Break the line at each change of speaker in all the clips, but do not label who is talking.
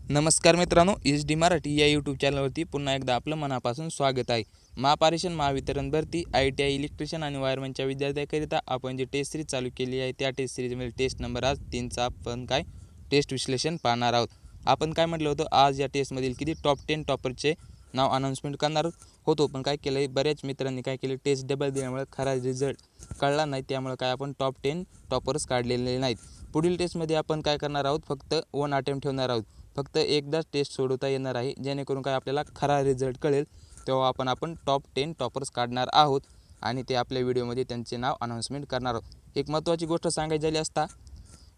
नमस्कार मित्रांनो, H D Marathi या यूट्यूब चॅनलवरती पुन्हा एकदा आपलं मनापासून स्वागत आहे। महापारेषण महावितरण भरती ITI इलेक्ट्रिशियन आणि वायरमॅनच्या विद्यार्थ्यांकरिता आपण जे टेस्ट सिरीज चालू केली आहे त्या टेस्ट सिरीजमध्ये टेस्ट नंबर आज 3चा आपण काय टेस्ट विश्लेषण पाहणार आहोत। आपण काय म्हटलं होतं, आज या टेस्टमधील किती टॉप 10 टॉपरचे नाव अनाउन्समेंट करणार होतो, पण काय केलं, बऱ्याच मित्रांनी काय केले, टेस्ट डबल दिल्यामुळे खरा रिझल्ट कळला नाही, त्यामुळे काय आपण टॉप 10 टॉपर्स काढलेले नाहीत। पुढील टेस्टमध्ये आपण काय करणार आहोत, फक्त 1 अटेम्प्ट ठेवणार आहोत, फक्त एकदाच टेस्ट सोडवता येणार आहे, जेणेकरून काय आपल्याला खरा रिझल्ट कळेल, तेव्हा आपण टॉप 10 टॉपर्स काढणार आहोत आणि ते आपल्या व्हिडिओमध्ये त्यांचे नाव अनाउन्समेंट करणार आहोत। एक महत्त्वाची गोष्ट सांगायची झाली असता,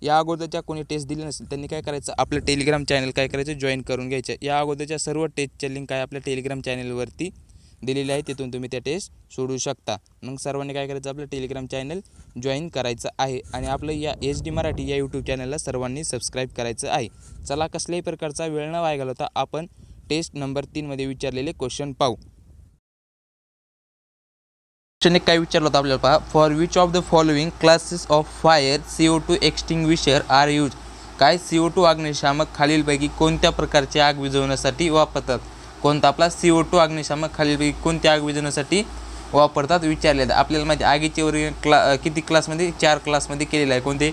या अगोदरच्या कोणी टेस्ट दिली नसेल त्यांनी काय करायचं, आपलं टेलिग्राम चॅनल काय करायचं, जॉईन करून घ्यायचं। या अगोदरच्या सर्व टेस्टच्या लिंक काय आपल्या टेलिग्राम चॅनलवरती दिलेली आहे, तिथून तुम्ही त्या टेस्ट सोडवू शकता। मग सर्वांनी काय करायचं, आपलं टेलिग्राम चॅनल जॉईन करायचं आहे आणि आपलं या एच डी मराठी या यूट्यूब चॅनलला सर्वांनी सबस्क्राईब करायचं आहे। चला, कसल्याही प्रकारचा वेळ न वाया घालवता आपण टेस्ट नंबर 3 मध्ये विचारलेले क्वेश्चन पाहू। क्वेश्चन एक काय विचारलं होतं आपल्याला, पहा, for which of the following classes of fire CO2 extinguisher are use. काय CO2 अग्निशामक खालीलपैकी कोणत्या प्रकारची आग विझवण्यासाठी वापरतात। कोणता आपला CO2 अग्निशामक खालीलपैकी कोणत्या आग विझवण्यासाठी वापरतात विचारले आहे। आपल्याला माहिती आगीचे वर्गीकरण किती क्लासमध्ये, 4 क्लासमध्ये केलेलं आहे। कोणते,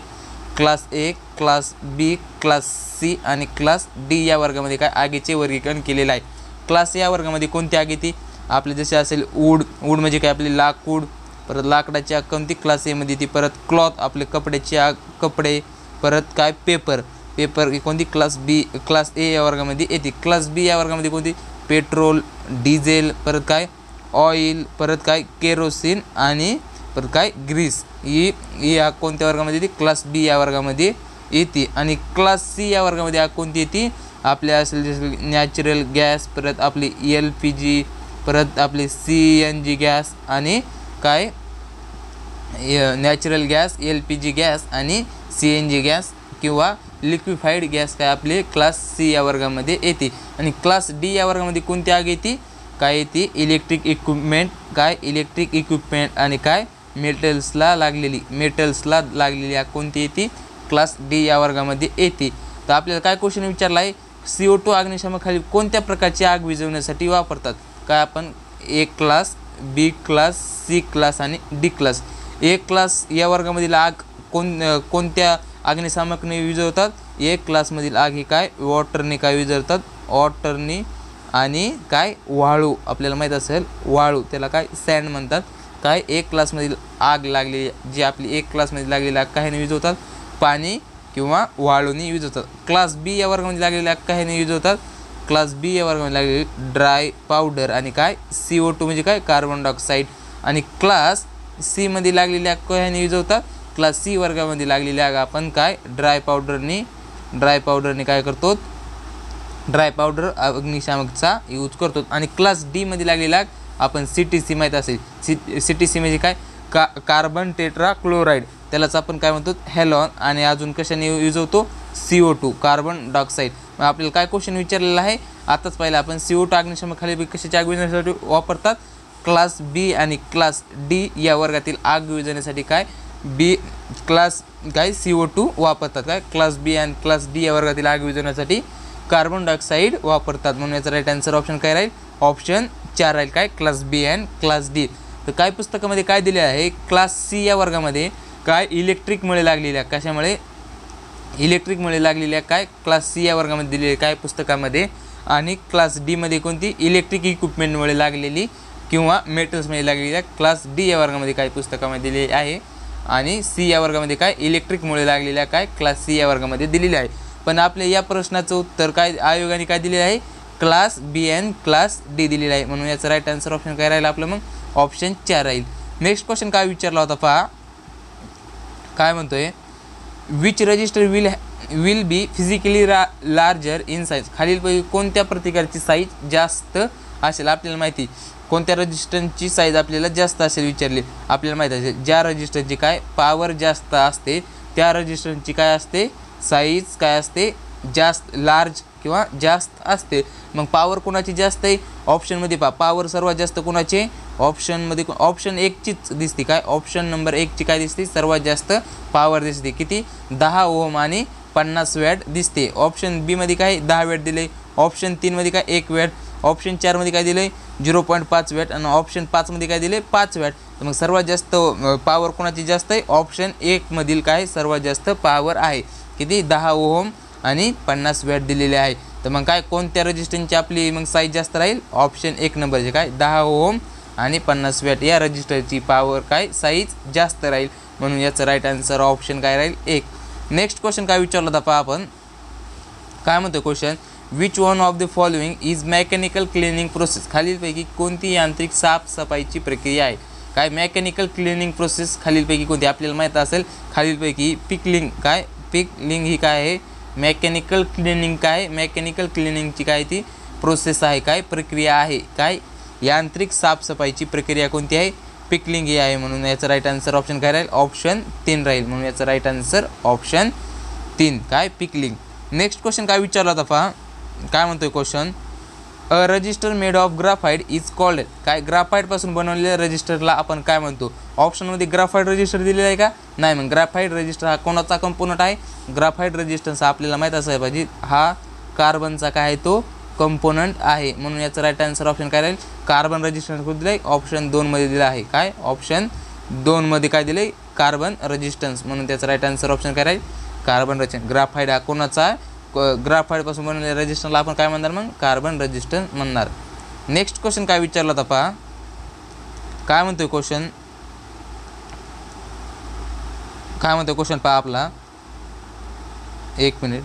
class A, class B, class C आणि क्लास D या वर्गामध्ये काय आगीचे वर्गीकरण केलेलं आहे। क्लास या वर्गामध्ये कोणती आग येते, आपले जसे असेल वूड म्हणजे काय आपली लाकूड, परत लाकडाची आग कोणती क्लास A मध्ये येते, परत क्लॉथ आपले कपड्याची आग कपडे, परत काय पेपर कोणती क्लास B, क्लास A या वर्गामध्ये येते। क्लास B या वर्गामध्ये कोणती, पेट्रोल, डिझेल, परत काय ऑइल, परत काय केरोसिन आणि परत काय ग्रीस, ही आग कोणत्या वर्गामध्ये येते, क्लास B या वर्गामध्ये येते। आणि क्लास C या वर्गामध्ये आग कोणती येते, आपल्या असेल जसे नॅचरल गॅस, परत आपली LPG, परत आपली CNG गॅस आणि काय नॅचरल गॅस, LPG गॅस आणि CNG गॅस किंवा लिक्विफाईड गॅस काय आपले क्लास C या वर्गामध्ये येते। आणि क्लास D या वर्गामध्ये कोणती आग येते, काय येते, इलेक्ट्रिक इक्विपमेंट, काय इलेक्ट्रिक इक्विपमेंट आणि काय मेटल्सला लागलेली आग कोणती येते, क्लास D या वर्गामध्ये येते। तर आपल्याला काय क्वेश्चन विचारला आहे, CO2 अग्निशामक खाली कोणत्या प्रकारची आग विझवण्यासाठी वापरतात। काय आपण A class, B class, C class आणि D क्लास। A क्लास या वर्गामधील आग कोणत्या अग्निशामकने विझवतात, A क्लासमधील आग ही काय वॉटरने काय विझवतात, वॉटरने आणि काय वाळू, आपल्याला माहीत असेल वाळू, त्याला काय सँड म्हणतात। काय A क्लासमधील आग लागली, जी आपली A क्लासमध्ये लागलेली आग काहीने विझवतात, पाणी किंवा वाळूने विझवतात। क्लास B या वर्गामध्ये लागलेली आग काहीने विझवतात, क्लास B या वर्गामध्ये लागलेली ड्राय पावडर आणि काय CO2 म्हणजे काय कार्बन डायऑक्साईड। आणि क्लास C मध्ये लागलेली आग काहीने विझवतात, क्लास C वर्गामध्ये लागलेली आग आपण काय ड्राय पावडरने काय करतो, ड्राय पावडर अग्निशामकचा यूज करतो। आणि क्लास D मध्ये लागलेली आग आपण CTC माहीत असेल, CTC म्हणजे काय कार्बन टेट्रा क्लोराईड, त्यालाच आपण काय म्हणतो हेलॉन, आणि अजून कशाने विझवतो, CO2 कार्बन डायऑक्साईड। मग आपल्याला काय क्वेश्चन विचारलेला आहे, आताच पाहिलं आपण, CO2 अग्निशामक खाली कशाची आग विझवण्यासाठी वापरतात, क्लास B आणि क्लास D या वर्गातील आग विझवण्यासाठी काय B क्लास काय CO2 वापरतात। काय क्लास B आणि क्लास D या वर्गातील आग विझवण्यासाठी कार्बन डायऑक्साईड वापरतात, म्हणून याचा राईट आन्सर ऑप्शन काय राहील, ऑप्शन 4 राहील, काय क्लास B आणि क्लास D। तर काय पुस्तकामध्ये काय दिले आहे, क्लास C या वर्गामध्ये काय इलेक्ट्रिकमुळे लागलेल्या, कशामुळे इलेक्ट्रिकमुळे लागलेल्या काय क्लास C या वर्गामध्ये दिलेली काय पुस्तकामध्ये, आणि क्लास D मध्ये कोणती इलेक्ट्रिक इक्विपमेंटमुळे लागलेली किंवा मेटल्समध्ये लागलेल्या क्लास D या वर्गामध्ये काय पुस्तकामध्ये दिलेली आहे, आणि C या वर्गामध्ये काय इलेक्ट्रिकमुळे लागलेल्या काय क्लास C या वर्गामध्ये दिलेली आहे। पण आपल्या या प्रश्नाचं उत्तर काय आयोगाने काय दिलेलं आहे, क्लास B आणि क्लास D दिलेलं आहे, म्हणून याचं राईट आन्सर ऑप्शन काय राहील आपलं, मग ऑप्शन 4 राहील। नेक्स्ट क्वेश्चन काय विचारला होता, पहा काय म्हणतोय, which register will be physically larger in size. खालीलपैकी कोणत्या प्रतिकारची साईज जास्त असेल। आपल्याला माहिती कोणत्या रजिस्टरची साईज आपल्याला जास्त असेल विचारली, आपल्याला माहिती असेल ज्या रजिस्टरची काय पॉवर जास्त असते त्या रजिस्टरची काय असते साईज काय असते जास्त, लार्ज किंवा जास्त असते। मग पॉवर कोणाची जास्त आहे, ऑप्शनमध्ये पहा पॉवर सर्वात जास्त कोणाचे, ऑप्शनमध्ये ऑप्शन 1 चीच दिसते, काय ऑप्शन नंबर 1 ची काय दिसते सर्वात जास्त पॉवर दिसते, किती 10 ओम आणि 50 वॅट दिसते. ऑप्शन बी मध्ये काय 10 वॅट दिले, ऑप्शन 3 मध्ये काय 1 वॅट, ऑप्शन 4 मध्ये काय दिले 0.5 वॅट आणि ऑप्शन 5 मध्ये काय दिले 5 वॅट. तर मग सर्वात जास्त पॉवर कोणाची जास्त आहे, ऑप्शन 1 मधील काय सर्वात जास्त पॉवर आहे, किती 10 ओहम आणि 50 वॅट दिलेले आहे. तर मग काय कोणत्या रजिस्टरची आपली मग साईज जास्त राहील, ऑप्शन 1 नंबरचे काय 10 ओहम आणि 50 वॅट या रजिस्टरची पॉवर काय साईज जास्त राहील, म्हणून याचं राईट आन्सर ऑप्शन काय राहील 1. नेक्स्ट क्वेश्चन काय विचारला होता पहा आपण, काय म्हणतो question, which one of the following is mechanical cleaning process, खालीलपैकी कोणती यांत्रिक साफसफाईची प्रक्रिया आहे. काय मेकॅनिकल क्लिनिंग प्रोसेस खालीलपैकी कोणती, आपल्याला माहीत असेल खालीलपैकी पिकलिंग, काय पिकलिंग ही काय आहे, मेकॅनिकल क्लिनिंग काय मेकॅनिकल क्लिनिंगची काय ती प्रोसेस आहे, काय प्रक्रिया आहे, काय यांत्रिक साफसफाईची प्रक्रिया कोणती आहे, पिकलिंग ही आहे. म्हणून याचं राईट आन्सर ऑप्शन काय राहील, ऑप्शन 3 राहील. म्हणून याचं राईट आन्सर ऑप्शन 3 काय पिकलिंग. नेक्स्ट क्वेश्चन काय विचारला होता पहा, काय म्हणतोय question, a resistor made of graphite is called, काय ग्राफाईटपासून बनवलेल्या रजिस्टरला आपण काय म्हणतो. ऑप्शनमध्ये ग्राफाईट रजिस्टर दिलेला आहे का, नाही. मग ग्राफाईट रजिस्टर हा कोणाचा कंपोनंट आहे, ग्राफाईट रजिस्टरचा आपल्याला माहीत असायला पाहिजे, हा कार्बनचा काय आहे तो कंपोनंट आहे. म्हणून याचं राईट आन्सर ऑप्शन काय राहील, कार्बन रजिस्टर कुठे दिलं आहे, ऑप्शन 2 मध्ये दिलं आहे, काय ऑप्शन 2 मध्ये काय दिलं आहे, कार्बन रजिस्टन्स. म्हणून त्याचं राईट आन्सर ऑप्शन काय राहील, कार्बन रजिस्टन्स. ग्राफाईट हा कोणाचा, ग्राफाईटपासून बनवलेल्या रजिस्टरला आपण काय म्हणणार, मग कार्बन रजिस्टन्स म्हणणार. नेक्स्ट क्वेश्चन काय विचारला होता पहा, काय म्हणतोय क्वेश्चन, काय म्हणतोय क्वेश्चन पहा आपला, एक मिनिट,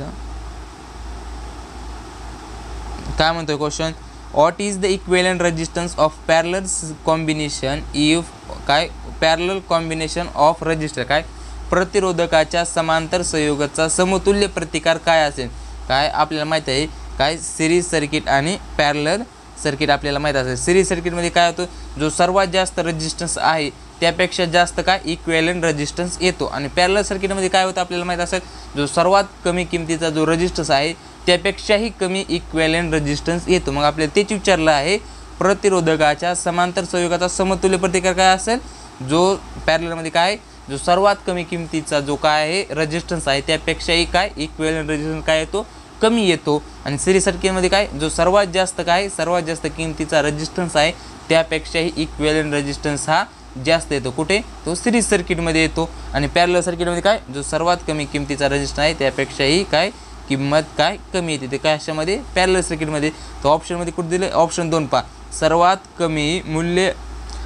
काय म्हणतोय question, what is the equivalent resistance of parallel combination if, काय पॅरलल कॉम्बिनेशन ऑफ रजिस्टर, काय प्रतिरोधकाच्या समांतर संयोगाचा समतुल्य प्रतिकार काय असेल. काय आपल्याला माहिती आहे, काय सिरीज सर्किट आणि पॅरलल सर्किट आपल्याला माहीत असेल. सिरीज सर्किटमध्ये काय होतं, जो सर्वात जास्त रेजिस्टन्स आहे त्यापेक्षा जास्त काय इक्विव्हॅलेंट रेजिस्टन्स येतो, आणि पॅरलल सर्किटमध्ये काय होतं आपल्याला माहीत असेल, जो सर्वात कमी किमतीचा जो रेजिस्टन्स आहे त्यापेक्षाही कमी इक्विव्हॅलेंट रेजिस्टन्स येतो. मग आपल्याला तेच विचारलं आहे, प्रतिरोधकाच्या समांतर संयोगाचा समतुल्य प्रतिकार काय असेल, जो पॅरललमध्ये काय जो सर्वात कमी किमतीचा जो काय आहे रेजिस्टन्स आहे त्यापेक्षाही काय इक्विव्हॅलेंट रेजिस्टन्स काय येतो, कमी येतो. आणि सिरीज सर्किटमध्ये काय जो सर्वात जास्त काय सर्वात जास्त किमतीचा रेजिस्टन्स आहे त्यापेक्षाही इक्विव्हॅलेंट रेजिस्टन्स हा जास्त येतो, कुठे तो सिरीज सर्किटमध्ये येतो. आणि पॅरलल सर्किटमध्ये काय जो सर्वात कमी किमतीचा रेजिस्टन्स आहे त्यापेक्षाही काय किंमत काय कमी येते, ते काय अशामध्ये पॅरलल सर्किटमध्ये. तो ऑप्शनमध्ये कुठे दिलं, ऑप्शन 2 पहा, सर्वात कमी मूल्य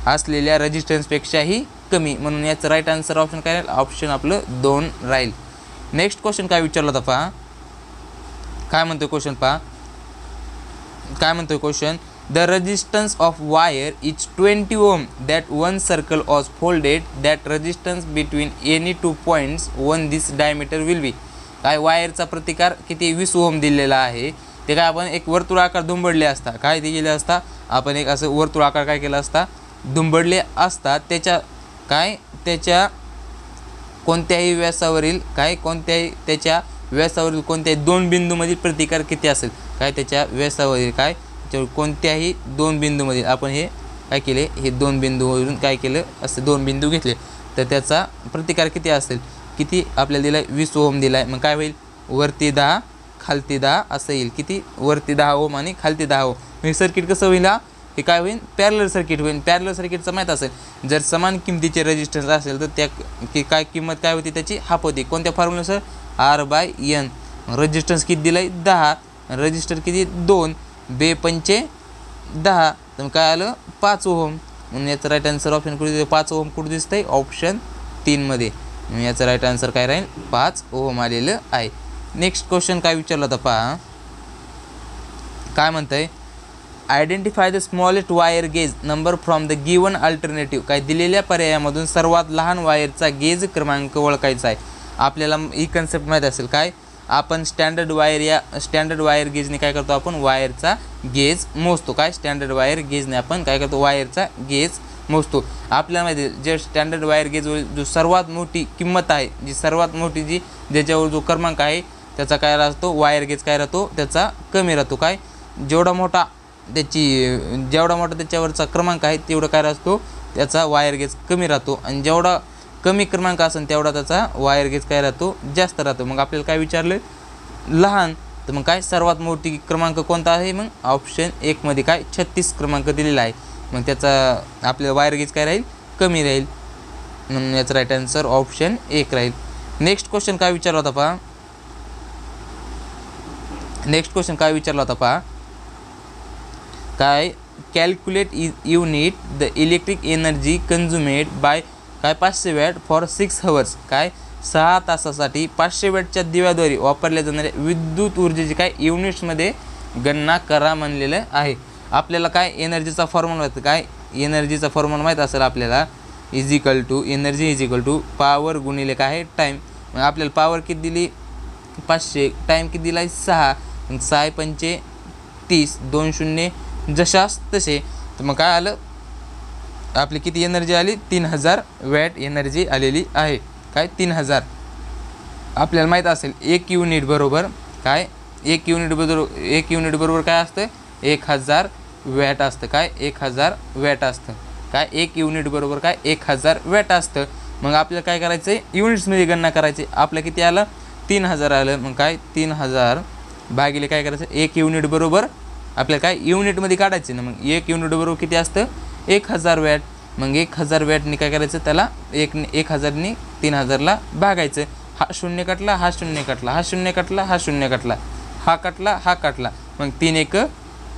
असलेल्या रेजिस्टन्सपेक्षाही कमी. म्हणून याचं राईट आन्सर ऑप्शन काय राहील, ऑप्शन आपलं 2 राहील. नेक्स्ट क्वेश्चन काय विचारला होता पहा, काय म्हणतोय क्वेश्चन पहा, काय म्हणतोय question, the resistance of wire is 20 ohm that one circle was folded, that resistance between any 2 points on this diameter will be. काय वायरचा प्रतिकार किती 20 ओम दिलेला आहे, ते काय आपण एक वर्तुळाकार दुंबडले असता, काय ते केले असता आपण एक असं वर्तुळाकार काय केला असता दुंबडले असता, त्याच्या काय त्याच्या कोणत्याही व्यासावरील काय कोणत्याही त्याच्या व्यासावरील कोणत्याही 2 बिंदूमधील प्रतिकार किती असेल, काय त्याच्या व्यासावरील काय त्याच्यावर कोणत्याही 2 बिंदूमधील आपण हे काय केले, हे 2 बिंदूवरून काय केलं असं 2 बिंदू घेतले तर त्याचा प्रतिकार किती असेल, किती आपल्याला दिला आहे 20 ओम दिला आहे. मग काय होईल वरती 10 खालती 10 असं येईल, किती वरती 10 ओम आणि खालती 10 ओम. हे सर्किट कसं होईल, हे काय होईल पॅरलल सर्किट होईल. पॅरलल सर्किटचं माहीत असेल जर समान किमतीचे रेजिस्टन्स असेल तर त्या की काय किंमत काय होती त्याची हाफ होती, कोणत्या फॉर्म्युलानुसार R/N. रेजिस्टन्स किती दिला आहे 10, रजिस्टर किती 2, 2 पंचे 10, तर काय आलं 5 ओहम. म्हणून याचं राईट आन्सर ऑप्शन कुठे 5 ओहम कुठे दिसतंय ऑप्शन 3 मध्ये. म्हणून याचं राईट आन्सर काय राहील 5 ओहम आलेलं आहे. नेक्स्ट क्वेश्चन काय विचारलं होतं पहा, काय म्हणतंय, identify the smallest wire gauge number from the given alternative. काय दिलेल्या पर्यायामधून सर्वात लहान वायरचा गेज क्रमांक ओळखायचा आहे. आपल्याला ही कन्सेप्ट माहीत असेल, काय आपण स्टँडर्ड वायर गेजने काय करतो, आपण वायरचा गेज मोजतो. काय स्टँडर्ड वायर गेजने आपण काय करतो वायरचा गेज मोजतो. आपल्याला माहिती आहे जे स्टँडर्ड वायर गेज जो सर्वात मोठी किंमत आहे, जी सर्वात मोठी जी ज्याच्यावर जो क्रमांक आहे त्याचा काय राहतो वायर गेज काय राहतो त्याचा कमी राहतो. काय जेवढा मोठा त्याच्यावरचा क्रमांक आहे तेवढं काय राहतो त्याचा वायर गेज कमी राहतो. आणि जेवढा कमी क्रमांक असेल तेवढा त्याचा वायर गेज काय राहतो, जास्त राहतो. मग आपल्याला काय विचारलं, लहान, तर मग काय सर्वात मोठी क्रमांक कोणता आहे, मग ऑप्शन 1 मध्ये काय 36 क्रमांक दिलेला आहे. मग त्याचा आपल्याला वायर गेज काय राहील, कमी राहील. म्हणून याचा राईट आन्सर ऑप्शन 1 राहील. नेक्स्ट क्वेश्चन काय विचारला होता पहा. काय calculate unit the electric energy consumed by काय 500 वॅट फॉर 6 hours. काय 6 तासासाठी 500 वॅटच्या दिव्याद्वारे वापरल्या जाणाऱ्या विद्युत ऊर्जेची काय युनिट्समध्ये गणना करा म्हणलेलं आहे. आपल्याला काय एनर्जीचा फॉर्म्युला माहिती, काय एनर्जीचा फॉर्म्युला माहीत असेल आपल्याला, energy is equal to power गुणिले काय आहे टाईम. मग आपल्याला पॉवर किती दिली 500, टाईम किती दिला आहे 6, मग 6 पंचे 30, 2 शून्य जशास तसे. तर मग काय आलं, आपली किती एनर्जी आली, 3000 वॅट एनर्जी आलेली आहे. काय 3000. आपल्याला माहीत असेल 1 युनिट बरोबर काय, 1 युनिट बरोबर काय असतं, 1000 वॅट असतं. काय 1000 वॅट असतं. काय 1 युनिट बरोबर काय 1000 वॅट असतं. मग आपल्याला काय करायचं आहे, युनिट्समध्ये गणना करायची. आपलं किती आलं, 3000 आलं. मग काय 3000 भागिले काय करायचं, 1 युनिट बरोबर आपल्याला काय युनिटमध्ये काढायचे ना. मग 1 युनिट बरोबर किती असतं, 1000 वॅट. मग 1000 वॅटनी काय करायचं, त्याला 1000नी 3000ला भागायचं. हा शून्य कटला, हा शून्य कटला, हा शून्य कटला, हा शून्य कटला, हा कटला, हा कटला. मग 3 1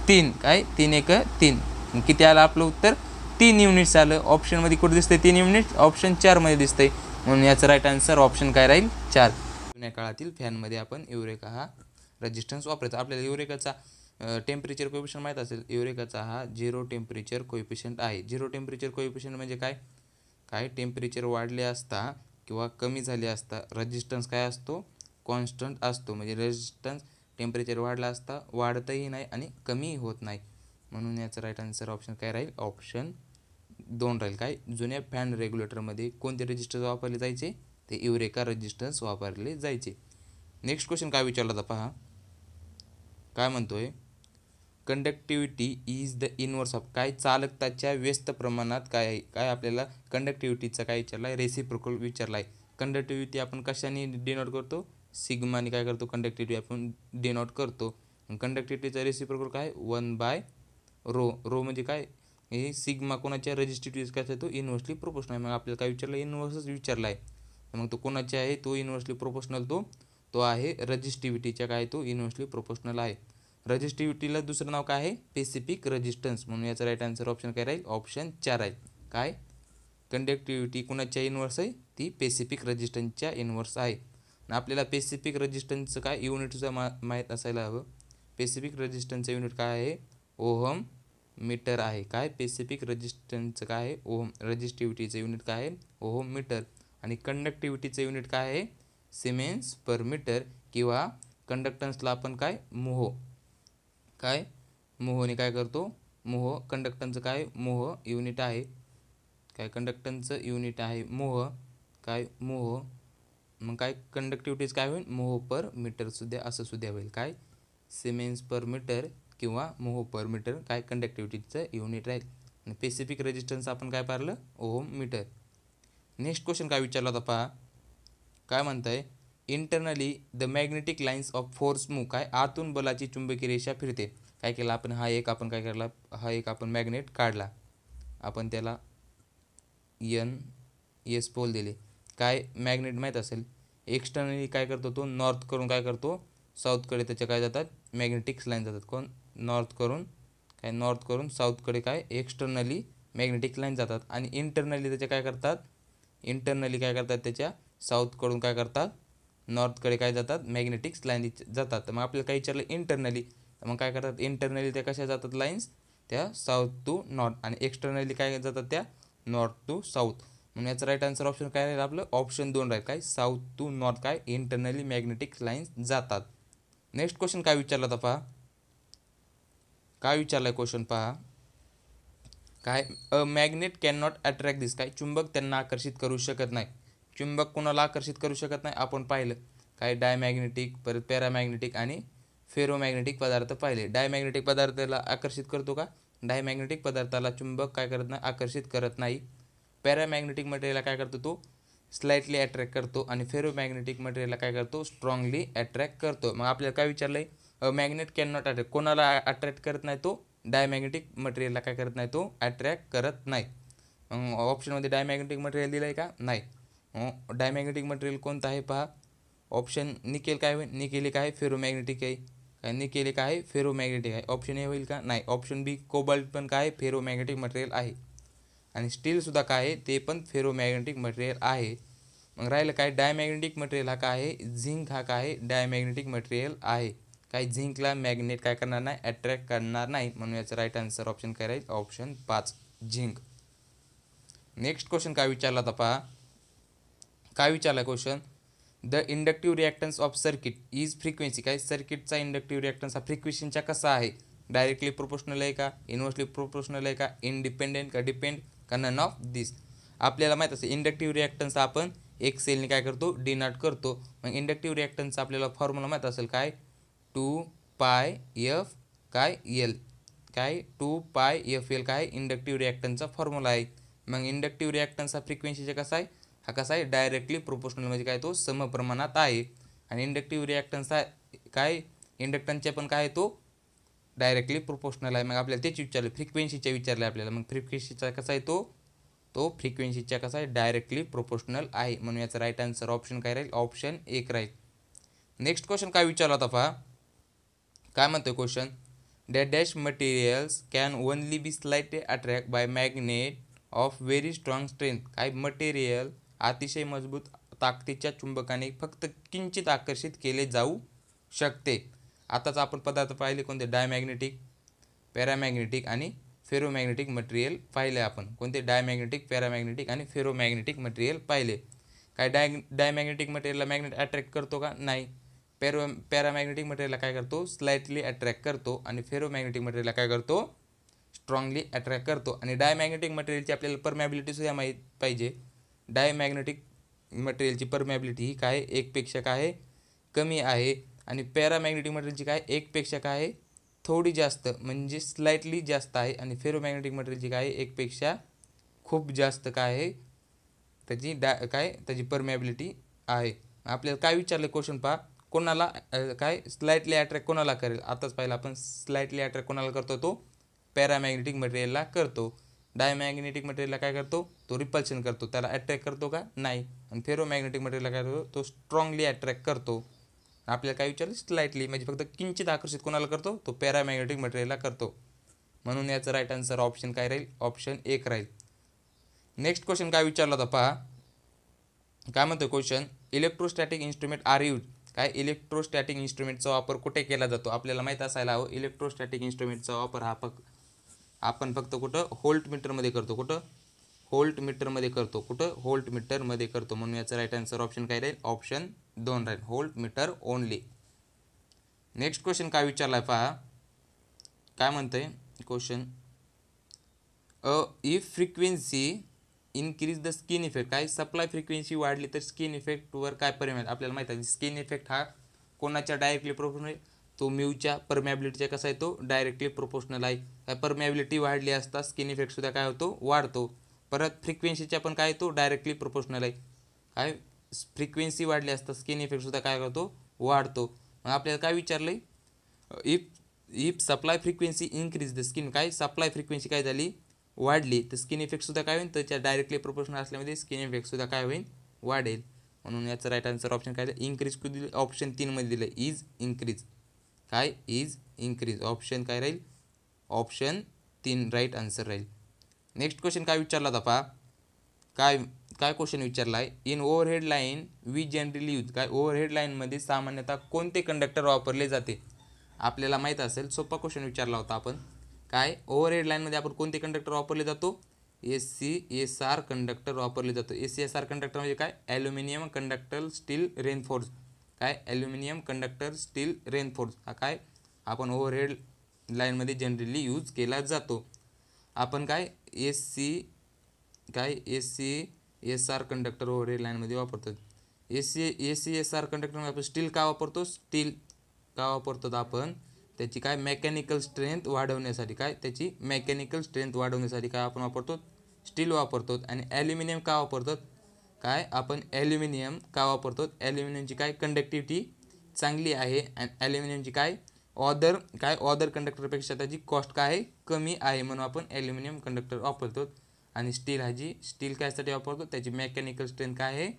3, काय 3 1 3. किती आलं आपलं उत्तर, 3 युनिट्स आलं. ऑप्शनमध्ये कुठे दिसतंय 3 युनिट्स, ऑप्शन 4 मध्ये दिसतंय. म्हणून याचं राईट आन्सर ऑप्शन काय राहील 4. जुन्या काळातील फॅनमध्ये आपण युरेका हा रेजिस्टन्स वापरायचा. आपल्याला युरेकाचा टेम्परेचर कोएफिशियंट माहीत असेल. युरेकाचा हा 0 टेम्परेचर कोएफिशियंट आहे. 0 टेम्परेचर कोएफिशियंट म्हणजे काय टेम्परेचर वाढले असता किंवा कमी झाले असता रेजिस्टन्स काय असतो, कॉन्स्टंट असतो. म्हणजे रेजिस्टन्स टेम्परेचर वाढला असता वाढतही नाही आणि कमी होत नाही. म्हणून याचं राईट आन्सर ऑप्शन काय राहील, ऑप्शन 2 राहील. काय जुन्या फॅन रेग्युलेटरमध्ये कोणते रेजिस्टन्स वापरले जायचे, ते युरेका रेजिस्टन्स वापरले जायचे. नेक्स्ट क्वेश्चन काय विचारला होता पहा. काय म्हणतोय, conductivity is the inverse of. काय चालकताच्या व्यस्त प्रमाणात काय आहे. काय आपल्याला कंडक्टिव्हिटीचा काय विचारला आहे, रेसिप्रोकल विचारला आहे. कंडक्टिव्हिटी आपण कशाने डिनोट करतो, सिग्माने काय करतो, कंडक्टिव्हिटी आपण डिनोट करतो. कंडक्टिव्हिटीचा रेसिप्रोकल काय 1/ρ. रो म्हणजे काय, हे सिग्मा कोणाच्या रेजिस्टिव्हिटीज काय तो इनव्हर्सली प्रोपोर्शनल आहे. मग आपल्याला काय विचारलं, इनव्हर्सच विचारला आहे. मग तो कोणाचे आहे, तो इनव्हर्सली प्रोपोर्शनल तो आहे रेजिस्टिव्हिटीच्या काय, तो इनव्हर्सली प्रोपोर्शनल आहे. रेजिस्टिव्हिटीला दुसरं नाव काय आहे, पेसिफिक रेजिस्टन्स. म्हणून याचा राईट आन्सर ऑप्शन काय राहील, ऑप्शन 4 आहे. काय कंडक्टिव्हिटी कुणाच्या इनव्हर्स आहे, ती पेसिफिक रेजिस्टन्सच्या इनव्हर्स आहे. आपल्याला पेसिफिक रेजिस्टन्सचं काय युनिटचं माहीत असायला हवं. पेसिफिक रेजिस्टन्सचं युनिट काय आहे, ओहम मीटर आहे. काय पेसिफिक रेजिस्टन्सचं काय आहे, ओहम. रेजिस्टिव्हिटीचं युनिट काय आहे, ओहम मीटर. आणि कंडक्टिव्हिटीचं युनिट काय आहे, सिमेन्स पर मीटर. किंवा कंडक्टन्सला आपण काय मोह, काय मोहने काय करतो, मोह. कंडक्टन्सचं काय मोह युनिट आहे. काय कंडक्टन्सचं युनिट आहे मोह. काय मोह. मग काय कंडक्टिव्हिटीज काय होईल, मोह पर मीटर सुद्धा असं सुद्धा होईल. काय सिमेन्स पर मीटर किंवा मोह पर मीटर काय कंडक्टिव्हिटीचं युनिट राहील. आणि पेसिफिक रेजिस्टन्स आपण काय पाहिलं, ओहम मीटर. नेक्स्ट क्वेश्चन काय विचारला होता पहा. काय म्हणताय, internally the magnetic lines of force move. काय आतून बलाची चुंबकीय रेषा फिरते. काय केलं आपण, हा एक आपण मॅग्नेट काढला. आपण त्याला एस पोल दिले. काय मॅग्नेट माहीत असेल, एक्सटर्नली काय करतो, तो नॉर्थ करून काय करतो, साऊथकडे त्याच्या काय जातात, मॅग्नेटिक लाईन जातात. कोण नॉर्थ करून साऊथकडे काय एक्सटर्नली मॅग्नेटिक लाईन जातात. आणि इंटरनली काय करतात त्याच्या साऊथकडून काय करतात, नॉर्थकडे काय जातात, मॅग्नेटिक लाईन जातात. तर मग आपल्याला काय विचारलं इंटरनली, तर मग काय करतात, इंटरनली त्या कशा जातात लाईन्स, त्या साऊथ टू नॉर्थ. आणि एक्सटर्नली काय जातात, त्या नॉर्थ टू साऊथ. म्हणून याचं राईट आन्सर ऑप्शन काय राहील आपलं, ऑप्शन 2 राहील. काय साऊथ टू नॉर्थ काय इंटरनली मॅग्नेटिक लाईन्स जातात. नेक्स्ट क्वेश्चन काय विचारला होता पहा. काय विचारलाय क्वेश्चन पहा. काय अ मॅग्नेट कॅन नॉट अट्रॅक्ट दिस. काय चुंबक त्यांना आकर्षित करू शकत नाही. चुंबक कोणाला आकर्षित करू शकत नाही आपण पाहिलं. काय डायमॅग्नेटिक, परत पॅरामॅग्नेटिक आणि फेरोमॅग्नेटिक पदार्थ पाहिले. डायमॅग्नेटिक पदार्थाला आकर्षित करतो का, डायमॅग्नेटिक पदार्थाला चुंबक काय करत नाही, आकर्षित करत नाही. पॅरामॅग्नेटिक मटेरियलला काय करतो, तो स्लाइटली अट्रॅक्ट करतो आणि फेरोमॅग्नेटिक मटेरियलला काय करतो स्ट्रॉंगली अट्रॅक्ट करतो. मग आपल्याला काय विचारलं आहे मॅग्नेट कॅन नॉट अट्रॅक्ट कोणाला अट्रॅक्ट करत नाही तो डायमॅग्नेटिक मटेरियलला काय करत नाही तो अट्रॅक्ट करत नाही. मग ऑप्शनमध्ये डायमॅग्नेटिक मटेरियल दिलं आहे का नाही. डायमॅग्नेटिक मटेरियल कोणतं आहे पहा ऑप्शन निकेल काय होईल निकेल काय फेरोमॅग्नेटिक आहे काय निकेल काय आहे फेरोमॅग्नेटिक आहे. ऑप्शन ए होईल का नाही. ऑप्शन बी कोबाल्ट पण काय फेरोमॅग्नेटिक मटेरियल आहे आणि स्टीलसुद्धा काय आहे ते पण फेरोमॅग्नेटिक मटेरियल आहे. मग राहिलं काय डायमॅग्नेटिक मटेरियल हा काय आहे झिंक हा काय आहे डायमॅग्नेटिक मटेरियल आहे. काय झिंकला मॅग्नेट काय करणार नाही अट्रॅक्ट करणार नाही म्हणून याचं राईट आन्सर ऑप्शन काय राहील ऑप्शन 5 झिंक. नेक्स्ट क्वेश्चन काय विचारला होता पहा काय विचारला question the inductive reactance of circuit is frequency काय सर्किटचा इंडक्टिव्ह रिॲक्टन्स हा फ्रिक्वेन्सीच्या कसा आहे डायरेक्टली प्रोपोर्शनल आहे का इन्व्हर्सली प्रोपोर्शनल आहे का इंडिपेंडेंट का डिपेंड का नन ऑफ दिस. आपल्याला माहीत असेल इंडक्टिव्ह रिॲक्टन्स आपण एक सेलने काय करतो डिनोट करतो. मग इंडक्टिव्ह रिॲक्टन्सचा आपल्याला फॉर्म्युला माहीत असेल काय 2 पाय एफ काय एल काय 2 पाय एफ एल काय इंडक्टिव्ह रिॲक्टन्सचा फॉर्म्युला आहे. मग इंडक्टिव्ह रिॲक्टन्स हा फ्रिक्वेन्सीचा कसा आहे हा कसा आहे डायरेक्टली प्रोपोर्शनल म्हणजे काय तो समप्रमाणात आहे. आणि इंडक्टिव्ह रिॲक्टन्स हा काय इंडक्टन्सच्या पण काय तो डायरेक्टली प्रोपोर्शनल आहे. मग आपल्याला त्याची विचारलं फ्रिक्वेन्सीच्या विचारलं आपल्याला मग फ्रिक्वेन्सीचा कसा आहे तो फ्रिक्वेन्सीच्या कसा आहे डायरेक्टली प्रोपोर्शनल आहे म्हणून याचा राईट आन्सर ऑप्शन काय राहील ऑप्शन 1 राहील. नेक्स्ट क्वेश्चन काय विचारला होता पहा काय म्हणतोय question dash materials can only be slightly attract by magnet of very strong strength काय मटेरियल अतिशय मजबूत ताकदीच्या चुंबकाने फक्त किंचित आकर्षित केले जाऊ शकते. आताच आपण पदार्थ पाहिले कोणते डायमॅग्नेटिक पॅरामॅग्नेटिक आणि फेरोमॅग्नेटिक मटेरियल पाहिले आपण कोणते डायमॅग्नेटिक पॅरामॅग्नेटिक आणि फेरोमॅग्नेटिक मटेरियल पाहिले. काय डायमॅग्नेटिक मटेरियलला मॅग्नेट अट्रॅक्ट करतो का नाही. पॅरामॅग्नेटिक मटेरियलला काय करतो स्लाइटली अट्रॅक्ट करतो आणि फेरोमॅग्नेटिक मटेरियलला काय करतो स्ट्रॉंगली अट्रॅक्ट करतो. आणि डायमॅग्नेटिक मटेरियलची आपल्याला परमॅबिलिटीसुद्धा माहीत पाहिजे. डायमॅग्नेटिक मटेरियलची परमॅबिलिटी ही काय एकपेक्षा काय कमी आहे आणि पॅरामॅग्नेटिक मटेरियलची काय एकपेक्षा काय थोडी जास्त म्हणजे स्लाइटली जास्त आहे आणि फेरोमॅग्नेटिक मटेरियलची काय एकपेक्षा खूप जास्त काय आहे त्याची त्याची परमॅबिलिटी आहे. आपल्याला काय विचारलं क्वेश्चन पहा कोणाला काय स्लाइटली अट्रॅक्ट कोणाला करेल आताच पाहिलं आपण स्लाइटली अट्रॅक्ट कोणाला करतो तो पॅरामॅग्नेटिक मटेरियलला करतो. डायमॅग्नेटिक मटेरियलला काय करतो तो रिपल्शन करतो त्याला अट्रॅक्ट करतो का नाही. आणि फेरोमॅग्नेटिक मटेरियलला काय करतो तो स्ट्रॉंगली अट्रॅक्ट करतो. आपल्याला काय विचारलं स्लाइटली म्हणजे फक्त किंचित आकर्षित कोणाला करतो तो पॅरामॅग्नेटिक मटेरियलला करतो म्हणून याचं राईट आन्सर ऑप्शन काय राहील ऑप्शन 1 राहील. नेक्स्ट क्वेश्चन काय विचारला होता पहा काय म्हणतो question electrostatic instrument are use काय इलेक्ट्रोस्टॅटिक इन्स्ट्रुमेंटचा वापर कुठे केला जातो. आपल्याला माहीत असायला हवं इलेक्ट्रोस्टॅटिक इन्स्ट्रुमेंटचा वापर हा आपण फक्त कुठं होल्ट मीटरमध्ये करतो कुठं होल्ट मीटरमध्ये करतो कुठं होल्ट मीटरमध्ये करतो म्हणून याचा राईट आन्सर ऑप्शन काय राहील ऑप्शन 2 राहील voltmeter only. Next question काय विचारला आहे पहा काय म्हणतंय क्वेश्चन if frequency increase the skin effect काय सप्लाय फ्रिक्वेन्सी वाढली तर स्किन इफेक्टवर काय परिणाम आपल्याला माहीत आहे. स्किन इफेक्ट हा कोणाच्या डायरेक्टली प्रोपोर्शनल तो म्यूच्या परमॅबिलिटीचा कसा आहे तो डायरेक्टली प्रोपोर्शनल आहे. काय परमॅबिलिटी वाढली असता स्किन इफेक्टसुद्धा काय होतो वाढतो. परत फ्रिक्वेन्सीच्या पण काय तो डायरेक्टली प्रोपोर्शनल आहे. काय फ्रिक्वेन्सी वाढली असता स्किन इफेक्टसुद्धा काय करतो वाढतो. मग आपल्याला काय विचारलं आहे if supply frequency increase the skin काय सप्लाय फ्रिक्वेन्सी काय झाली वाढली तर स्किन इफेक्टसुद्धा काय होईल त्याच्या डायरेक्टली प्रोपोर्शनल असल्यामध्ये स्किन इफेक्टसुद्धा काय होईल वाढेल म्हणून याचं राईट आन्सर ऑप्शन काय इन्क्रीज दिलं ऑप्शन 3 मध्ये दिलं इज इन्क्रीज काय इज इन्क्रीज ऑप्शन काय राहील ऑप्शन 3 राईट आन्सर राहील. नेक्स्ट क्वेश्चन काय विचारला होता पहा काय क्वेश्चन विचारला आहे in overhead line we generally use काय ओव्हरहेड लाईनमध्ये सामान्यतः कोणते कंडक्टर वापरले जाते. आपल्याला माहीत असेल सोपा क्वेश्चन विचारला होता आपण काय ओव्हरहेड लाईनमध्ये आपण कोणते कंडक्टर वापरले जातो SCSR कंडक्टर वापरले जातो. SCSR कंडक्टर म्हणजे काय ॲल्युमिनियम कंडक्टर स्टील रेनफोर्स काय ॲल्युमिनियम कंडक्टर स्टील रेनफोर्स हा काय आपण ओव्हरहेड लाईनमध्ये जनरली यूज केला जातो. आपण काय SCSR कंडक्टर ओव्हरहेड लाईनमध्ये वापरतो. SCSR कंडक्टर आपण स्टील का वापरतो आपण त्याची काय मेकॅनिकल स्ट्रेंथ वाढवण्यासाठी काय त्याची मेकॅनिकल स्ट्रेंथ वाढवण्यासाठी काय आपण वापरतो स्टील वापरतो. आणि ॲल्युमिनियम का वापरतो काय आपण ॲल्युमिनियम का वापरतो, ॲल्युमिनियमची काय कंडक्टिव्हिटी चांगली आहे आणि ॲल्युमिनियमची काय ऑदर कंडक्टरपेक्षा त्याची कॉस्ट काय आहे, कमी आहे, म्हणून आपण ॲल्युमिनियम कंडक्टर वापरतो. आणि स्टील कायसाठी वापरतो, त्याची मेकॅनिकल स्ट्रेंथ काय आहे,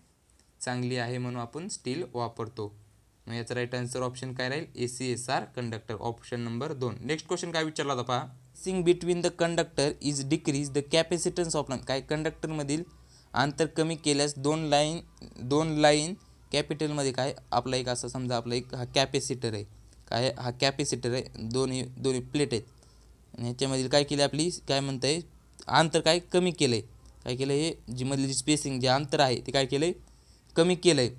चांगली आहे, म्हणून आपण स्टील वापरतो. मग याचा राईट आन्सर ऑप्शन काय राहील, ACSR conductor, option number 2. Next question काय विचारला होता पहा, spacing between the conductor is decrease the capacitance of line. काय कंडक्टरमधील अंतर कमी केल्यास दोन लाईन कॅपिटलमध्ये काय आपला एक असं समजा आपला एक हा कॅपॅसिटर आहे, काय हा कॅपॅसिटर आहे, दोन्ही प्लेट आहेत आणि ह्याच्यामधील काय केलं आपली काय म्हणतं आहे अंतर काय कमी केलं आहे, काय केलं हे जी मधली जी स्पेसिंग जे अंतर आहे ते काय केलं आहे कमी केलं आहे.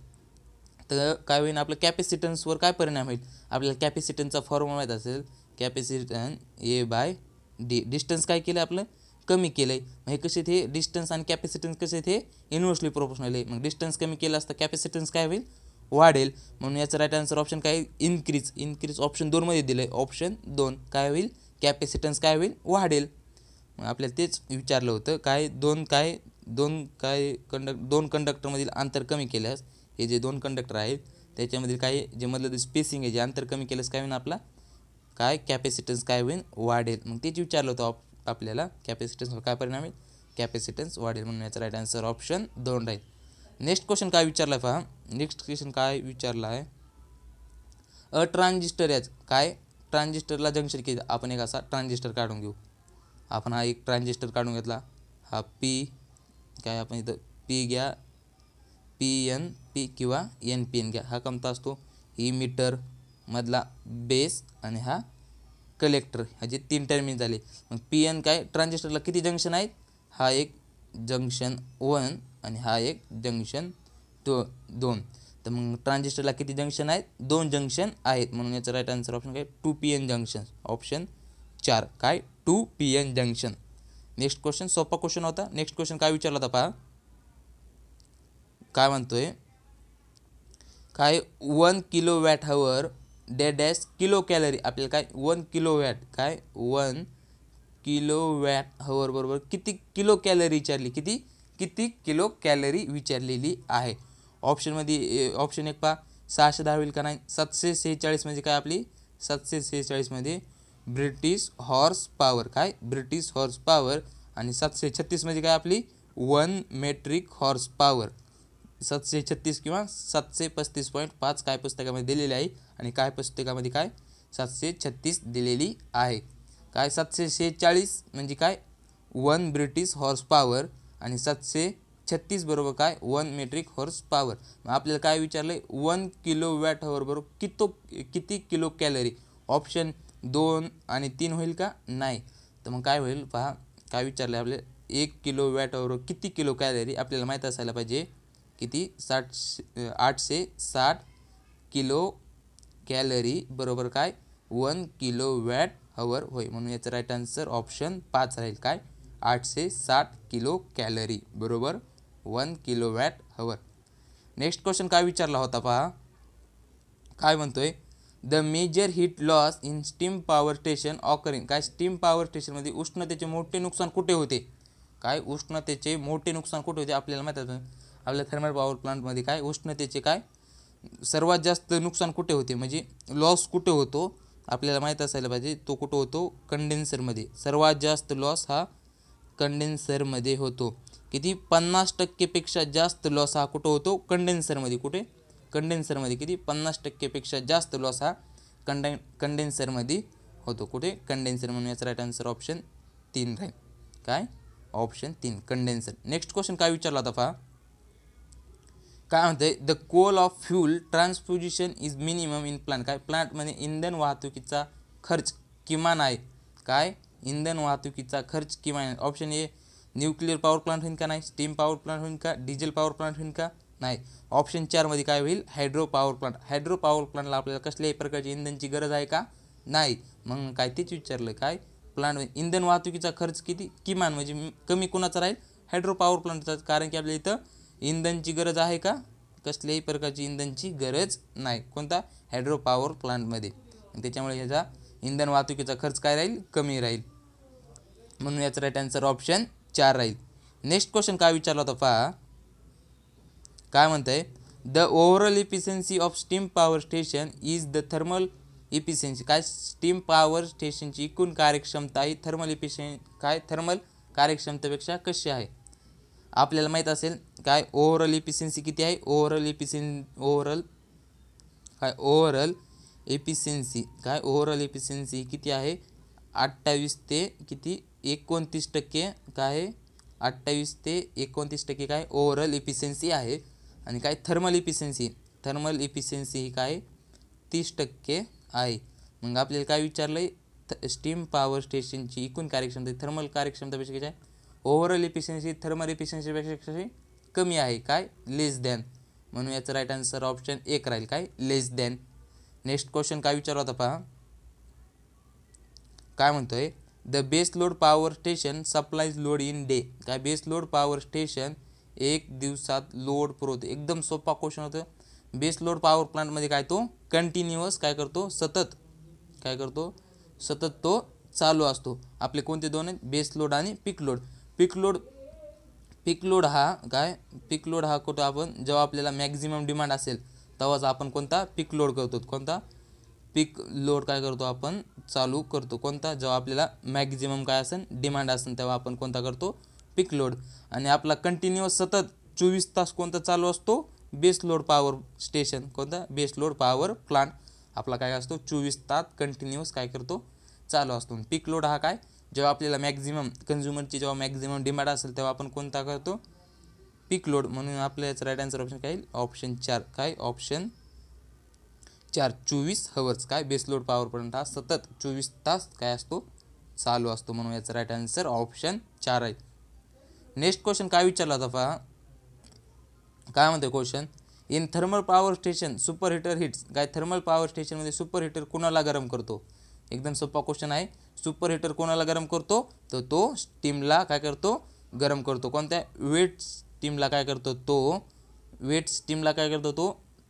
तर काय होईल आपलं कॅपॅसिटन्सवर काय परिणाम होईल, आपल्याला कॅपॅसिटन्सचा फॉर्म्युला माहीत असेल, कॅपॅसिटन्स A/D, डिस्टन्स काय केलं आपलं कमी केलं आहे. मग हे कसे ते डिस्टन्स आणि कॅपॅसिटन्स कसे ते इन्व्हर्सली प्रोपोर्शनल आहे. मग डिस्टन्स कमी केलं असतं कॅपॅसिटन्स काय होईल वाढेल, म्हणून याचं राईट आन्सर ऑप्शन काय इन्क्रीज ऑप्शन 2 मध्ये दिलं आहे, ऑप्शन 2 काय होईल कॅपॅसिटन्स काय होईल वाढेल. मग आपल्याला तेच विचारलं होतं काय दोन कंडक्टरमधील अंतर कमी केल्यास हे जे दोन कंडक्टर आहेत त्याच्यामधील काय जे मधलं स्पेसिंग आहे जे अंतर कमी केल्यास काय होईल आपला काय कॅपॅसिटन्स काय होईल वाढेल. मग तेच विचारलं होतं आपल्याला कॅपॅसिटन्सवर काय परिणाम आहे, कॅपॅसिटन्स वाढेल, म्हणून याचा राईट आन्सर ऑप्शन 2 राहील. नेक्स्ट क्वेश्चन काय विचारला आहे पहा, नेक्स्ट क्वेश्चन काय विचारला आहे, अ ट्रान्झिस्टर याच काय ट्रान्झिस्टरला जंक्शन केलं, आपण एक असा ट्रान्झिस्टर काढून घेऊ, आपण हा एक ट्रान्झिस्टर काढून घेतला, हा पी काय आपण इथं पी घ्या, PNP किंवा NPN घ्या, हा कोणता असतो मीटर मधला बेस आणि हा कलेक्टर, ह्याचे 3 टर्मिनल झाले. मग PN काय ट्रान्झिस्टरला किती जंक्शन आहेत, हा एक जंक्शन 1 आणि हा एक जंक्शन 2. तर मग ट्रान्झिस्टरला किती जंक्शन आहेत, 2 जंक्शन आहेत, म्हणून याचं राईट आन्सर ऑप्शन काय 2PN जंक्शन, ऑप्शन 4 काय 2PN जंक्शन. नेक्स्ट क्वेश्चन सोपा क्वेश्चन होता. नेक्स्ट क्वेश्चन काय विचारला होता पहा, काय म्हणतोय काय 1 किलोवॅट हवर डॅश किलो कॅलरी, आपल्याला काय 1 किलोवॅट काय 1 किलोवॅट हवर बरोबर किती किलो कॅलरी विचारली, किती किलो कॅलरी विचारलेली आहे. ऑप्शनमध्ये ऑप्शन 1 पहा 610 होईल का नाही, 746 म्हणजे काय आपली 746 मध्ये ब्रिटिश हॉर्स पॉवर काय ब्रिटिश हॉर्स पॉवर, आणि 736 म्हणजे काय आपली 1 मेट्रिक हॉर्स पॉवर. 736 किंवा 735.5 काय पुस्तकामध्ये दिलेली आहे आणि काय पुस्तकामध्ये काय 736 दिलेली आहे. काय 746 म्हणजे काय 1 ब्रिटिश हॉर्स पॉवर आणि 736 बरोबर काय 1 मेट्रिक हॉर्स पॉवर. मग आपल्याला काय विचारलं आहे 1 किलोवॅट हवर बरोबर किती किलो कॅलरी, ऑप्शन 2 आणि 3 होईल का नाही. तर मग काय होईल पहा, काय विचारलं आहे आपल्याला 1 किलोवॅट हवर किती किलो कॅलरी, आपल्याला माहीत असायला पाहिजे किती 860 किलो कॅलरी बरोबर काय 1 किलोवॅट हवर होय, म्हणून याचं राईट आन्सर ऑप्शन 5 राहील काय 860 किलो कॅलरी बरोबर 1 किलोवॅट हवर. नेक्स्ट क्वेश्चन काय विचारला होता पहा, काय म्हणतोय the major heat loss in steam power station occurring, काय स्टीम पॉवर स्टेशनमध्ये उष्णतेचे मोठे नुकसान कुठे होते, काय उष्णतेचे मोठे नुकसान कुठे होते, आपल्याला माहीत आहे आपल्या थर्मल पॉवर प्लांटमध्ये काय उष्णतेचे काय सर्वात जास्त नुकसान कुठे होते, म्हणजे लॉस कुठे होतो आपल्याला माहीत असायला पाहिजे, तो कुठं होतो कंडेन्सरमध्ये, सर्वात जास्त लॉस हा कंडेन्सरमध्ये होतो. किती 50% जास्त लॉस हा कुठं होतो कंडेन्सरमध्ये, कुठे कंडेन्सरमध्ये किती 50% जास्त लॉस हा कंडेन्सरमध्ये होतो, कुठे कंडेन्सर, म्हणून याचा राईट आन्सर ऑप्शन 3 राहील काय ऑप्शन 3 कंडेन्सर. नेक्स्ट क्वेश्चन काय विचारला होता पहा, काय म्हणते द कोल of fuel transportation is minimum in plant, काय प्लांटमध्ये इंधन वाहतुकीचा खर्च किमान आहे, काय इंधन वाहतुकीचा खर्च किमान आहे. Option A nuclear power plant होईल का नाही, स्टीम पॉवर प्लांट होईल का, डिझेल पॉवर प्लांट होईल का नाही. ऑप्शन 4 मध्ये काय होईल hydro power plant, hydro power प्लांटला आपल्याला कसल्याही प्रकारची इंधनची गरज आहे का नाही. मग काय तेच विचारलं काय प्लांट इंधन वाहतुकीचा खर्च किती किमान म्हणजे कमी कोणाचा राहील हायड्रो पॉवर प्लांटचा, कारण की आपल्या इथं इंधनची गरज आहे का, कसल्याही प्रकारची इंधनची गरज नाही, कोणता हायड्रो पॉवर प्लांटमध्ये, त्याच्यामुळे याचा इंधन वाहतुकीचा खर्च काय राहील कमी राहील, म्हणून याचा राईट आन्सर ऑप्शन 4 राहील. नेक्स्ट क्वेश्चन काय विचारला होता पहा, काय म्हणतंय, the overall efficiency of steam power station is the thermal efficiency. काय स्टीम पॉवर स्टेशनची एकूण कार्यक्षमता ही थर्मल कार्यक्षमतेपेक्षा कशी आहे. आपल्याला माहीत असेल काय ओव्हरऑल इफिशियन्सी किती आहे. ओव्हरऑल इफिशियन्सी किती आहे. 28 ते किती 29% काय आहे. 28 ते 29% काय ओव्हरऑल इफिशियन्सी आहे. आणि काय थर्मल इफिशियन्सी ही काय 30% आहे. मग आपल्याला काय विचारलं आहे, स्टीम पॉवर स्टेशनची एकूण कार्यक्षमता थर्मल कार्यक्षमतेपेक्षा किती आहे. ओव्हरऑल इफिशियन्सी थर्मल इफिशियन्सीपेक्षा कमी आहे. काय लेस दॅन. म्हणून याचं राईट आन्सर ऑप्शन 1 राहील. काय लेस दॅन. नेक्स्ट क्वेश्चन काय विचारला होता पहा. काय म्हणतोय, the base load power station supplies load in day. काय बेस लोड पॉवर स्टेशन एक दिवसात लोड पुरवतो. एकदम सोपा क्वेश्चन होतं. बेस लोड पॉवर प्लांटमध्ये काय तो कंटिन्युअस काय करतो, सतत तो चालू असतो. आपले कोणते दोन आहेत, बेस लोड आणि पीक लोड. पीक लोड हा कुठं आपण जेव्हा आपल्याला मॅक्झिमम डिमांड असेल तेव्हाच आपण कोणता पीक लोड करतो. पीक लोड काय करतो आपण चालू करतो. कोणता, जेव्हा आपल्याला मॅक्झिमम काय असेल डिमांड असेल तेव्हा आपण कोणता करतो, पीक लोड. आणि आपला कंटिन्युअस सतत 24 तास कोणता चालू असतो, बेस लोड पॉवर स्टेशन. कोणता, बेस लोड पॉवर प्लांट आपला काय असतो 24 तास कंटिन्युअस काय करतो चालू असतो. पीक लोड हा काय, जेव्हा आपल्याला मॅक्झिमम कंझ्युमरची जेव्हा मॅक्झिमम डिमांड असेल तेव्हा आपण कोणता करतो, पीक लोड. म्हणून आपल्या याचं राईट आन्सर ऑप्शन काय ऑप्शन 4. काय ऑप्शन 4 24 हवर्स. काय बेस लोड पॉवर प्लांट हा सतत 24 तास काय असतो चालू असतो. म्हणून याचं राईट आन्सर ऑप्शन 4 आहे. नेक्स्ट क्वेश्चन काय विचारला होता पहा. काय म्हणते question, in thermal power station super heater heats. काय थर्मल पॉवर स्टेशनमध्ये सुपर हिटर कोणाला गरम करतो. एकदम सोपा क्वेश्चन आहे. सुपर हिटर कोणाला गरम करतो, तर तो स्टीमला काय करतो गरम करतो. कोणत्या, वेट स्टीमला काय करतो तो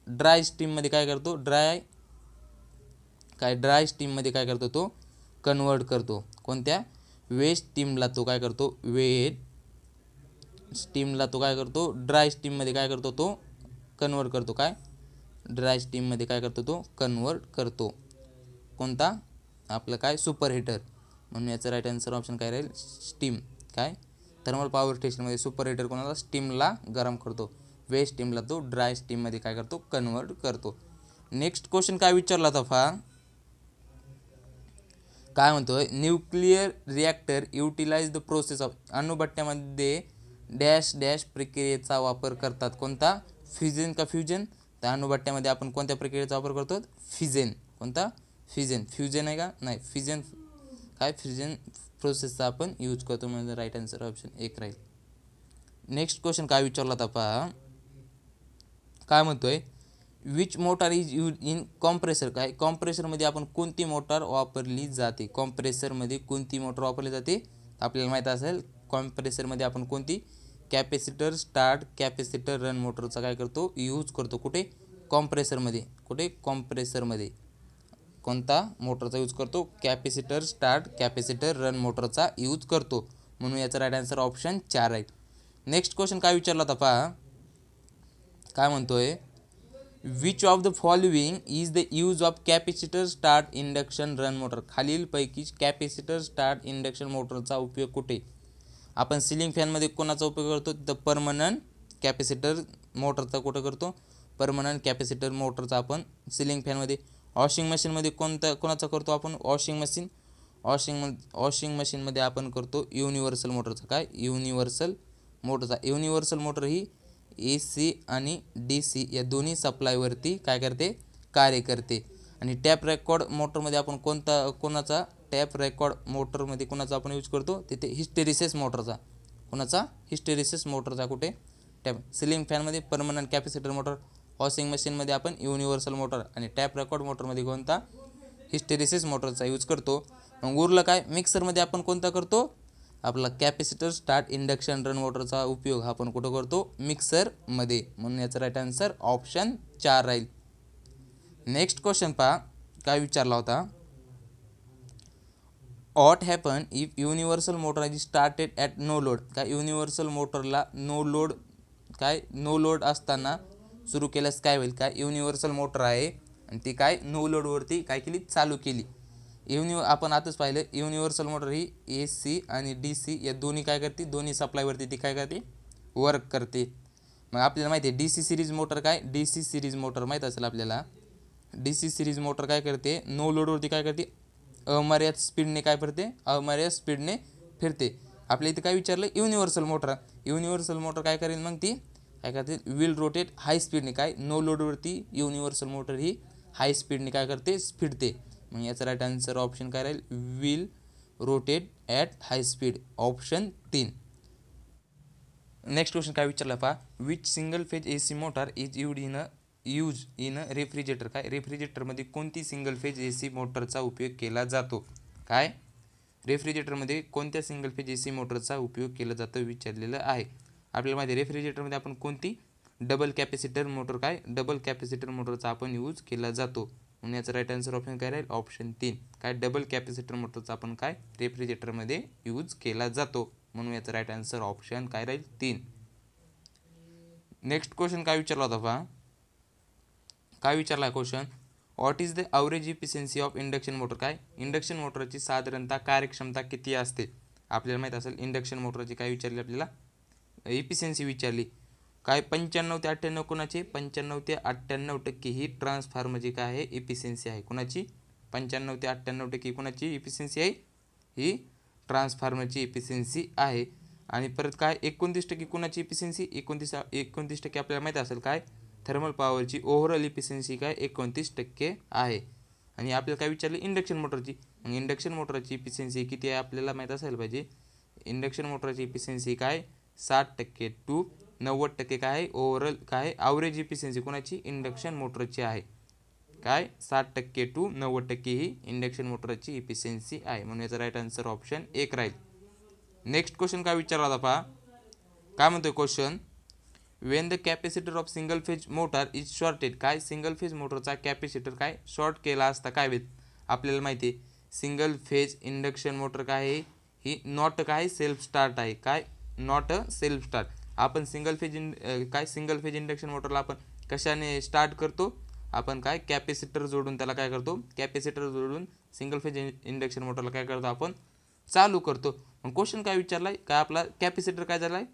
ड्राय स्टीममध्ये काय करतो, ड्राय स्टीममध्ये काय करतो तो कन्वर्ट करतो. कोणत्या, वेट स्टीमला तो काय करतो ड्राय स्टीममध्ये काय करतो तो कन्वर्ट करतो. काय ड्राय स्टीममध्ये काय करतो तो कन्वर्ट करतो. कोणता, आपलं काय सुपर हिटर. म्हणून याचं राईट आन्सर ऑप्शन काय राहील, स्टीम. काय थर्मल पॉवर स्टेशनमध्ये सुपर हिटर कोणाला स्टीमला गरम करतो. वेस्ट स्टीमला तो ड्राय स्टीममध्ये काय करतो कन्वर्ट करतो. नेक्स्ट क्वेश्चन काय विचारला होता पहा. काय म्हणतोय, nuclear reactor utilise the process of. अणुभट्ट्यामध्ये डॅश डॅश प्रक्रियेचा वापर करतात. कोणता, फ्युजन का फ्युजन. तर अणुभट्ट्यामध्ये आपण कोणत्या प्रक्रियेचा वापर करतो, फिजन. कोणता, फ्युजन आहे का नाही, फिजन. काय फ्युजन प्रोसेसचा आपण यूज करतो. म्हणजे राईट आन्सर ऑप्शन 1 राहील. नेक्स्ट क्वेश्चन काय विचारला होता पहा. काय म्हणतोय, which motor is use in compressor. काय कॉम्प्रेसरमध्ये आपण कोणती मोटार वापरली जाते. कॉम्प्रेसरमध्ये कोणती मोटार वापरली जाते आपल्याला माहीत असेल. कॉम्प्रेसरमध्ये आपण कोणती कॅपॅसिटर स्टार्ट कॅपॅसिटर रन मोटरचा काय करतो यूज करतो. कुठे, कॉम्प्रेसरमध्ये. कोणता मोटरचा यूज करतो, कॅपॅसिटर स्टार्ट कॅपॅसिटर रन मोटरचा यूज करतो. म्हणून याचा राईट आन्सर ऑप्शन 4 आहे. नेक्स्ट क्वेश्चन काय विचारला होता पहा. काय म्हणतोय, which of the following is the use of capacitor start induction run motor. खालीलपैकी कॅपॅसिटर स्टार्ट इंडक्शन मोटरचा उपयोग कुठे. आपण सिलिंग फॅनमध्ये कोणाचा उपयोग करतो, तर परमनंट कॅपॅसिटर मोटरचा कुठं करतो, परमनंट कॅपॅसिटर मोटरचा आपण सिलिंग फॅनमध्ये. वॉशिंग मशीनमध्ये कोणाचा करतो आपण, वॉशिंग मशीनमध्ये आपण करतो युनिव्हर्सल मोटरचा. काय युनिव्हर्सल मोटर ही AC आणि DC या दोन्ही सप्लायवरती काय करते, कार्य करते. आणि टॅप रेकॉर्ड मोटरमध्ये आपण कोणाचा टॅप रेकॉर्ड मोटरमध्ये कोणाचा आपण यूज करतो, तिथे हिस्टेरिसिस मोटरचा. कुठे, टॅप. सिलिंग फॅनमध्ये परमनंट कॅपॅसिटर मोटर, वॉशिंग मशीनमध्ये आपण युनिव्हर्सल मोटर आणि टॅप रेकॉर्ड मोटरमध्ये कोणता, हिस्टेरिसिस मोटरचा यूज करतो. मग उरलं काय, मिक्सरमध्ये आपण कोणता करतो, आपला कॅपॅसिटर स्टार्ट इंडक्शन रन मोटरचा उपयोग आपण कुठं करतो, मिक्सरमध्ये. म्हणून याचा राईट आन्सर ऑप्शन 4 राहील. नेक्स्ट क्वेश्चन पहा काय विचारला होता. What happen if universal motor is started at no load. काय युनिव्हर्सल मोटरला नो लोड काय नो लोड असताना सुरू केल्यास काय होईल, काय युनिव्हर्सल मोटर आहे आणि ती काय नो लोडवरती काय केली, चालू केली. आपण आताच पाहिलं युनिव्हर्सल मोटर ही AC आणि DC या दोन्ही काय करते, दोन्ही सप्लायवरती ती काय करते, वर्क करते. मग आपल्याला माहिती आहे DC सिरीज मोटर काय, DC सिरीज मोटर माहीत असेल आपल्याला. DC सिरीज मोटर काय करते, नो लोडवरती काय करते, अमर्याद स्पीडने काय करते, अमर्याद स्पीडने फिरते. आपल्या इथे काय विचारलं, युनिव्हर्सल मोटर. युनिव्हर्सल मोटर काय करेल, मग ती काय करते, विल रोटेट हाय स्पीडने. काय नो लोडवरती युनिव्हर्सल मोटर ही हाय स्पीडने काय करते, फिरते. मग याचा राईट आन्सर ऑप्शन काय राहील, will rotate at high speed, option 3. Next question काय विचारला पहा, which single phase AC motor is use in refrigerator. काय रेफ्रिजरेटरमध्ये कोणती सिंगल फेज AC मोटरचा उपयोग केला जातो. काय रेफ्रिजरेटरमध्ये कोणत्या सिंगल फेज AC मोटरचा उपयोग केला जातो विचारलेलं आहे. आपल्याला माहिती आहे रेफ्रिजरेटरमध्ये आपण कोणती डबल कॅपॅसिटर मोटर, काय डबल कॅपॅसिटर मोटरचा आपण यूज केला जातो. म्हणून याचा राईट आन्सर ऑप्शन काय राहील, ऑप्शन 3. काय डबल कॅपॅसिटर मोटरचा आपण काय रेफ्रिजरेटरमध्ये यूज केला जातो. म्हणून याचा राईट आन्सर ऑप्शन काय राहील, 3. नेक्स्ट क्वेश्चन काय विचारला होता पहा, काय विचारला आहे question, what is the average efficiency of induction motor. काय इंडक्शन मोटरची साधारणतः कार्यक्षमता किती असते. आपल्याला माहीत असेल इंडक्शन मोटरची काय विचारली, आपल्याला इफिशियन्सी विचारली. काय 95 ते 98 कोणाची, 95 ते 98% ही ट्रान्सफॉर्मरची काय आहे, इफिशियन्सी आहे. कोणाची 95 ते 98% कोणाची इफिशियन्सी आहे, ही ट्रान्सफॉर्मरची इफिशियन्सी आहे. आणि परत काय 29% कोणाची इफिशियन्सी, 29% आपल्याला माहीत असेल काय थर्मल पॉवरची ओव्हरऑल इफिशियन्सी काय 29% आहे. आणि आपल्याला काय विचारले इंडक्शन मोटरची, मग इंडक्शन मोटरची इफिशियन्सी किती आहे आपल्याला माहीत असायला पाहिजे. इंडक्शन मोटरची इफिशियन्सी काय 60% टू 90% काय आहे, ओव्हरऑल काय ॲव्हरेज इफिशियन्सी कोणाची, इंडक्शन मोटरची आहे. काय 60% टू 90% ही इंडक्शन मोटरची इफिशियन्सी आहे. म्हणून याचा राईट आन्सर ऑप्शन 1 राहील. नेक्स्ट क्वेश्चन काय विचारला होता पहा, काय म्हणतोय question, Wien the capacitor of single phase motor is shorted. काय सिंगल फेज मोटरचा कॅपॅसिटर काय शॉर्ट केला असता काय होईल. आपल्याला माहिती आहे सिंगल फेज इंडक्शन मोटर काय आहे, ही नॉट काय सेल्फ स्टार्ट आहे. काय नॉट सेल्फ स्टार्ट. आपण सिंगल फेज इंडक्शन मोटरला आपण कशाने स्टार्ट करतो, आपण काय कॅपॅसिटर जोडून त्याला काय करतो, कॅपॅसिटर जोडून सिंगल फेज इंडक्शन मोटरला काय करतो आपण चालू करतो. मग क्वेश्चन काय विचारला आहे, काय आपला कॅपॅसिटर काय झाला आहे,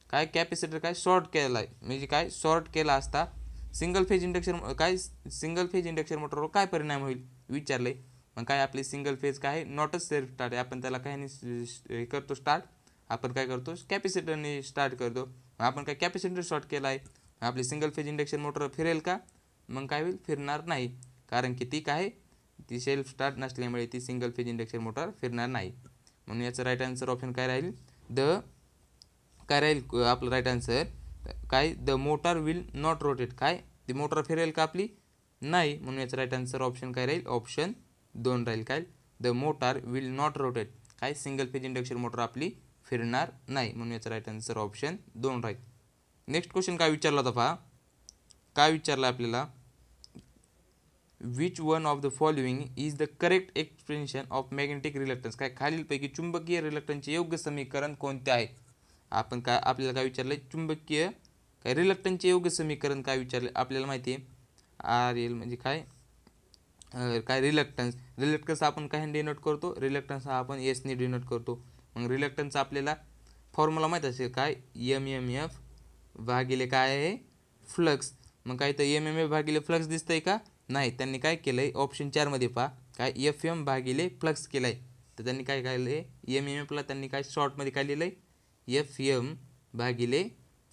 काय कॅपॅसिटर काय शॉर्ट केला आहे. म्हणजे काय शॉर्ट केला असता सिंगल फेज इंडक्शन मोटरवर काय परिणाम होईल विचारले. मग काय आपली सिंगल फेज काय आहे नॉटच सेल्फ स्टार्ट आहे. आपण त्याला काय नाही करतो स्टार्ट, आपण काय करतो कॅपॅसिटरने स्टार्ट करतो. आपण काय कॅपॅसिटर शॉर्ट केला आहे, आपली सिंगल फेज इंडक्शन मोटर फिरेल का, मग काय होईल फिरणार नाही. कारण की ती काय ती सेल्फ स्टार्ट नसल्यामुळे ती सिंगल फेज इंडक्शन मोटर फिरणार नाही. म्हणून याचं राईट आन्सर ऑप्शन काय राहील, काय राहील आपलं राईट आन्सर काय the motor will not rotate. काय ती मोटर फिरेल का आपली, नाही. म्हणून याचं राईट आन्सर ऑप्शन काय राहील, ऑप्शन 2 राहील. काय the motor will not rotate. काय सिंगल फेज इंडक्शन मोटर आपली फिरणार नाही. म्हणून याचं राईट आन्सर ऑप्शन 2 राहील. नेक्स्ट क्वेश्चन काय विचारला होता पहा, काय विचारलं आपल्याला, which one of the following is the correct expression of magnetic reluctance. काय खालीलपैकी चुंबकीय रिलक्टन्सचे योग्य समीकरण कोणते आहे. आपण काय आपल्याला काय विचारलं चुंबकीय काय रिलक्टन्सचे योग्य समीकरण काय विचारले. आपल्याला माहिती आहे RL म्हणजे काय रिलक्टन्स आपण काय डिनोट करतो, रिलक्टन्स हा आपण एसने डिनोट करतो. मग रिलक्टन्स आपल्याला फॉर्म्युला माहीत असेल काय MMF भागिले काय आहे फ्लक्स. मग काय तर MMF भागिले फ्लक्स दिसतंय का, नाही. त्यांनी काय केलं आहे ऑप्शन 4 पहा काय FM भागिले फ्लक्स केलं आहे. तर त्यांनी काय केलं आहे MMFला त्यांनी काय शॉर्टमध्ये काय लिहिलं आहे FM भागिले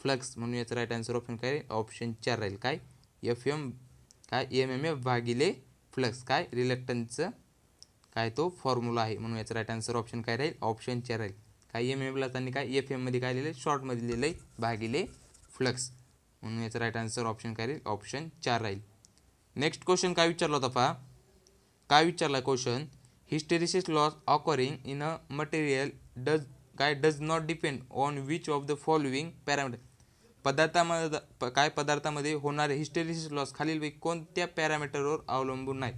फ्लक्स. म्हणून याचं राईट आन्सर ऑप्शन काय ऑप्शन 4 राहील. काय FM काय MMF भागिले फ्लक्स काय रिलक्टन्सचं काय तो फॉर्म्युला आहे. म्हणून याचं राईट आन्सर ऑप्शन काय राहील, ऑप्शन 4 राहील. काय MMFला त्यांनी काय FMमध्ये काय लिहिलं आहे शॉर्टमध्ये लिहिलं आहे भागिले फ्लक्स. म्हणून याचं राईट आन्सर ऑप्शन काय राहील, ऑप्शन 4 राहील. नेक्स्ट क्वेश्चन काय विचारला होता पहा, काय विचारला question, hysteresis loss occurring in a material does not depend on which of the following parameter. पदार्थामध्ये होणारे हिस्टेरिसिस लॉस खालीलपैकी कोणत्या पॅरामीटरवर अवलंबून नाहीत.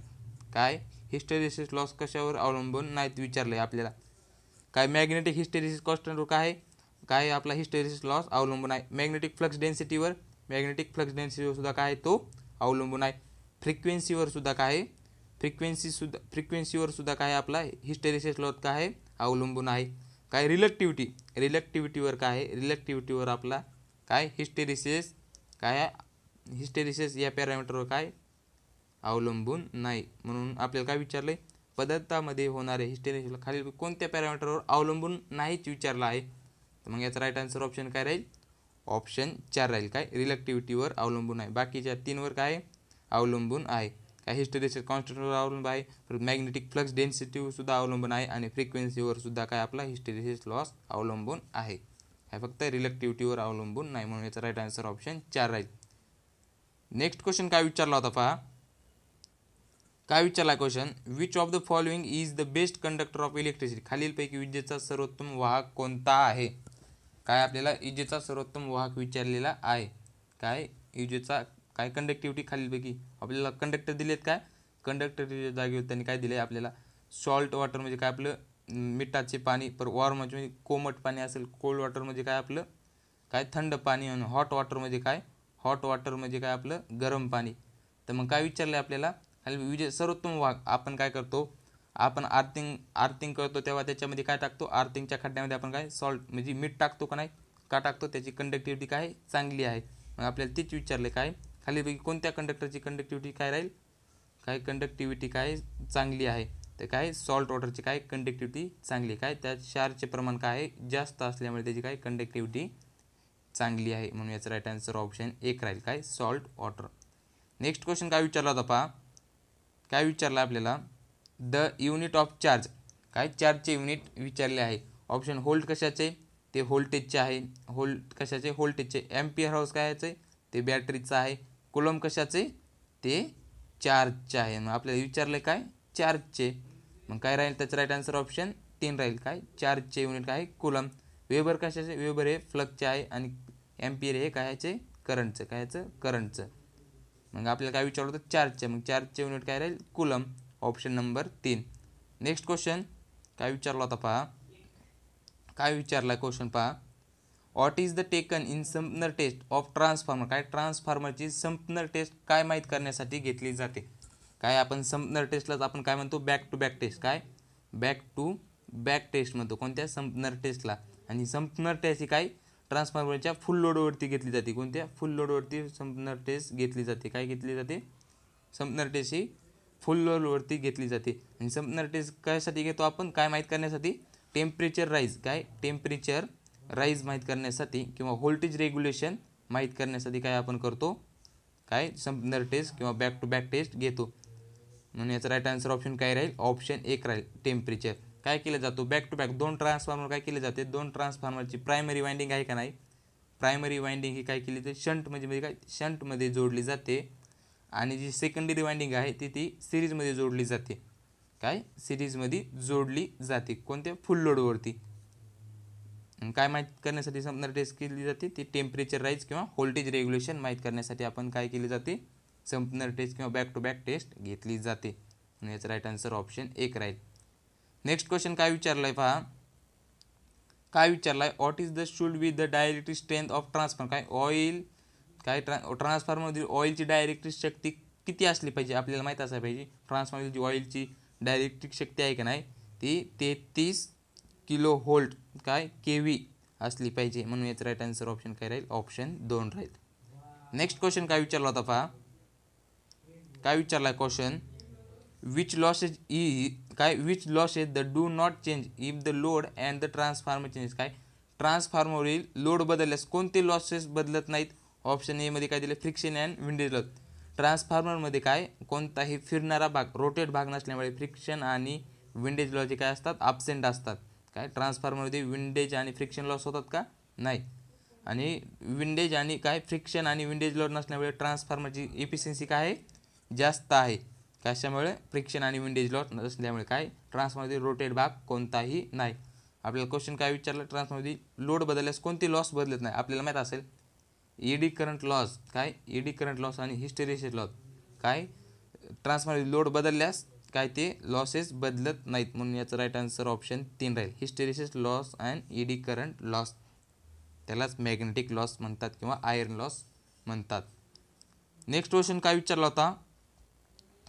काय हिस्टेरिसिस लॉस कशावर अवलंबून नाहीत विचारलं आहे आपल्याला. काय मॅग्नेटिक हिस्टेरिसिस कॉन्स्टंटवर काय आहे काय आपला हिस्टेरिसिस लॉस अवलंबून आहे. मॅग्नेटिक फ्लक्स डेन्सिटीवर सुद्धा काय तो अवलंबून आहे. फ्रिक्वेन्सीवर सुद्धा काय फ्रिक्वेन्सीवर सुद्धा काय आपला हिस्टेरिसिस लॉस काय आहे अवलंबून आहे. काय रिलक्टिव्हिटीवर काय आहे रिलक्टिव्हिटीवर आपला काय हिस्टेरिसिस या पॅरामीटरवर काय अवलंबून नाही. म्हणून आपल्याला काय विचारलं आहे, पदार्थामध्ये होणारे हिस्टेरिसिस खालील कोणत्या पॅरामीटरवर अवलंबून नाहीच विचारला आहे. तर मग याचा राईट आन्सर ऑप्शन काय राहील, ऑप्शन 4 राहील. काय रिलक्टिव्हिटीवर अवलंबून आहे. बाकीच्या 3वर काय अवलंबून आहे. काय हिस्टेरिसिस कॉन्स्टंटवर अवलंबून आहे, परत मॅग्नेटिक फ्लक्स डेन्सिटीवर सुद्धा अवलंबून आहे आणि फ्रिक्वेन्सीवर सुद्धा काय आपला हिस्टेरिसिस लॉस अवलंबून आहे. काय फक्त रिलक्टिव्हिटीवर अवलंबून नाही. म्हणून याचा राईट आन्सर ऑप्शन 4 राहील. नेक्स्ट क्वेश्चन काय विचारला होता पहा. काय विचारला question, which of the following is the best conductor of electricity. खालीलपैकी विजेचा सर्वोत्तम वाहक कोणता आहे. काय आपल्याला विजेचा सर्वोत्तम वाहक विचारलेला आहे. काय विजेचा काय कंडक्टिव्हिटी खालीलपैकी आपल्याला कंडक्टर दिलेत. काय कंडक्टरच्या जागेवर त्यांनी काय दिले आपल्याला, सॉल्ट वॉटर म्हणजे काय आपलं मिठाचे पाणी, पर वॉर्म म्हणजे कोमट पाणी असेल, कोल्ड वॉटर म्हणजे काय आपलं काय थंड पाणी, आणि हॉट वॉटर म्हणजे काय आपलं गरम पाणी. तर मग काय विचारलं आपल्याला खाली विजय सर्वोत्तम वाहक. आपण काय करतो, आपण आर्थिंग करतो तेव्हा त्याच्यामध्ये काय टाकतो, आर्थिंगच्या खड्ड्यामध्ये आपण काय सॉल्ट म्हणजे मीठ टाकतो का नाही, का टाकतो, त्याची कंडक्टिव्हिटी काय चांगली आहे. मग आपल्याला तेच विचारले काय खालीपैकी कोणत्या कंडक्टरची कंडक्टिव्हिटी काय राहील, काय कंडक्टिव्हिटी काय चांगली आहे. तर काय सॉल्ट वॉटरची काय कंडक्टिव्हिटी चांगली. काय त्यात क्षारचे प्रमाण काय आहे जास्त असल्यामुळे त्याची काय कंडक्टिव्हिटी चांगली आहे. म्हणून याचं राईट आन्सर ऑप्शन 1 राहील. काय सॉल्ट वॉटर. नेक्स्ट क्वेश्चन काय विचारला होता पहा. काय विचारलं आपल्याला, द युनिट ऑफ चार्ज. काय चार्जचे युनिट विचारले आहे. ऑप्शन होल्ट कशाचे, ते व्होल्टेजचे आहे. होल्ट कशाचे, व्होल्टेजचे. एम्पियर हाऊस काय याचे, ते बॅटरीचं आहे. कुलम कशाचे, ते चार्जचे आहे. मग आपल्याला विचारलं काय चार्जचे. मग काय राहील त्याचं राईट आन्सर ऑप्शन 3 राहील. काय चार्जचे युनिट काय कुलम. वेबर कशाचे, वेबर हे फ्लक्सचे आहे आणि एम्पियर हे कायचे करंटचं. मग आपल्याला काय विचारलं होतं चार्जचे. मग चार्जचे युनिट काय राहील coulomb. Option number 3. Next question काय विचारला होता पहा. काय विचारला क्वेश्चन पहा. What is the taken in Sumpner test of transformer. काय ट्रान्सफॉर्मरची संपनर टेस्ट काय माहीत करण्यासाठी घेतली जाते. काय आपण संपनर टेस्टलाच आपण काय म्हणतो बॅक टू बॅक टेस्ट. काय बॅक टू बॅक टेस्ट म्हणतो कोणत्या संपनर टेस्टला. आणि संपनर टेस्ट ही काय ट्रान्सफॉर्मरच्या फुल लोडवरती घेतली जाते. कोणत्या फुल लोडवरती संपनर टेस्ट घेतली जाते. काय घेतली जाते संपनर टेस्ट ही फुल लोडवरती घेतली जाते. आणि संपनर टेस्ट कशासाठी घेतो आपण, काय माहीत करण्यासाठी, टेम्परेचर राईज. काय टेम्परेचर राईज माहीत करण्यासाठी किंवा व्होल्टेज रेग्युलेशन माहीत करण्यासाठी काय आपण करतो, काय संपनर टेस्ट किंवा बॅक टू बॅक टेस्ट घेतो. म्हणून याचा राईट आन्सर ऑप्शन काय राहील, ऑप्शन 1 राहील. टेम्परेचर काय केलं जातो बॅक टू बॅक दोन ट्रान्सफॉर्मर काय केले जाते, दोन ट्रान्सफॉर्मरची प्रायमरी वाइंडिंग आहे का नाही, प्रायमरी वाइंडिंग ही काय केली जाते शंट म्हणजे काय शंटमध्ये जोडली जाते. आणि जी सेकंडरी वाइंडिंग आहे ती सिरीजमध्ये जोडली जाते. काय सिरीजमध्ये जोडली जाते कोणत्या फुल लोडवरती. काय माहीत करण्यासाठी संपनर टेस्ट केली जाते, ती टेम्परेचर राईज किंवा व्होल्टेज रेग्युलेशन माहीत करण्यासाठी आपण काय केली जाते संपनर टेस्ट किंवा बॅक टू बॅक टेस्ट घेतली जाते. आणि याचा राईट आन्सर ऑप्शन 1 राहील. नेक्स्ट क्वेश्चन काय विचारलं आहे पहा. काय विचारलं आहे, what is the should be the डायरेक्ट्रिक strength of transformer. काय ऑइल काय ट्रान्सफॉर्मरमधील ऑइलची डायरेक्ट्रिक शक्ती किती असली पाहिजे आपल्याला माहीत असायला पाहिजे. ट्रान्सफॉर्मरची ऑइलची डायरेक्ट्रिक शक्ती आहे का नाही ती 33 किलो व्होल्ट काय KV असली पाहिजे. म्हणून याचं राईट आन्सर ऑप्शन काय राहील, ऑप्शन 2 राहील. नेक्स्ट क्वेश्चन काय विचारला होता पहा. काय विचारला question, which losses which losses the do not change if the load and the transformer changes. काय ट्रान्सफॉर्मरवरील लोड बदलल्यास कोणते लॉसेस बदलत नाहीत. ऑप्शन ए मध्ये काय दिलं, फ्रिक्शन अँड विंडेज लॉस. ट्रान्सफॉर्मरमध्ये काय कोणताही फिरणारा भाग रोटेट भाग नसल्यामुळे फ्रिक्शन आणि विंडेज लॉस जे काय असतात ॲब्सेंट असतात. काय ट्रान्सफॉर्मरमध्ये विंडेज आणि फ्रिक्शन लॉस होतात का नाही. आणि विंडेज आणि काय फ्रिक्शन आणि विंडेज लॉस नसल्यामुळे ट्रान्सफॉर्मरची एफिशियन्सी काय आहे जास्त आहे. कशामुळे फ्रिक्शन आणि विंडेज लॉस नसल्यामुळे काय ट्रान्सफॉर्मरमध्ये रोटेट भाग कोणताही नाही. आपल्याला क्वेश्चन काय विचारलं, ट्रान्सफॉर्मरमध्ये लोड बदलल्यास कोणते लॉस बदलत नाही. आपल्याला माहीत असेल एडी करंट लॉस, काय एडी करंट लॉस आणि हिस्टेरिसिस लॉस. काय ट्रान्सफॉर्मर लोड बदलल्यास काय ते लॉसेस बदलत नाहीत. म्हणून याचं राईट आन्सर ऑप्शन 3 राहील, hysteresis loss and eddy current loss. त्यालाच मॅग्नेटिक लॉस म्हणतात किंवा आयर्न लॉस म्हणतात. नेक्स्ट क्वेश्चन काय विचारला होता,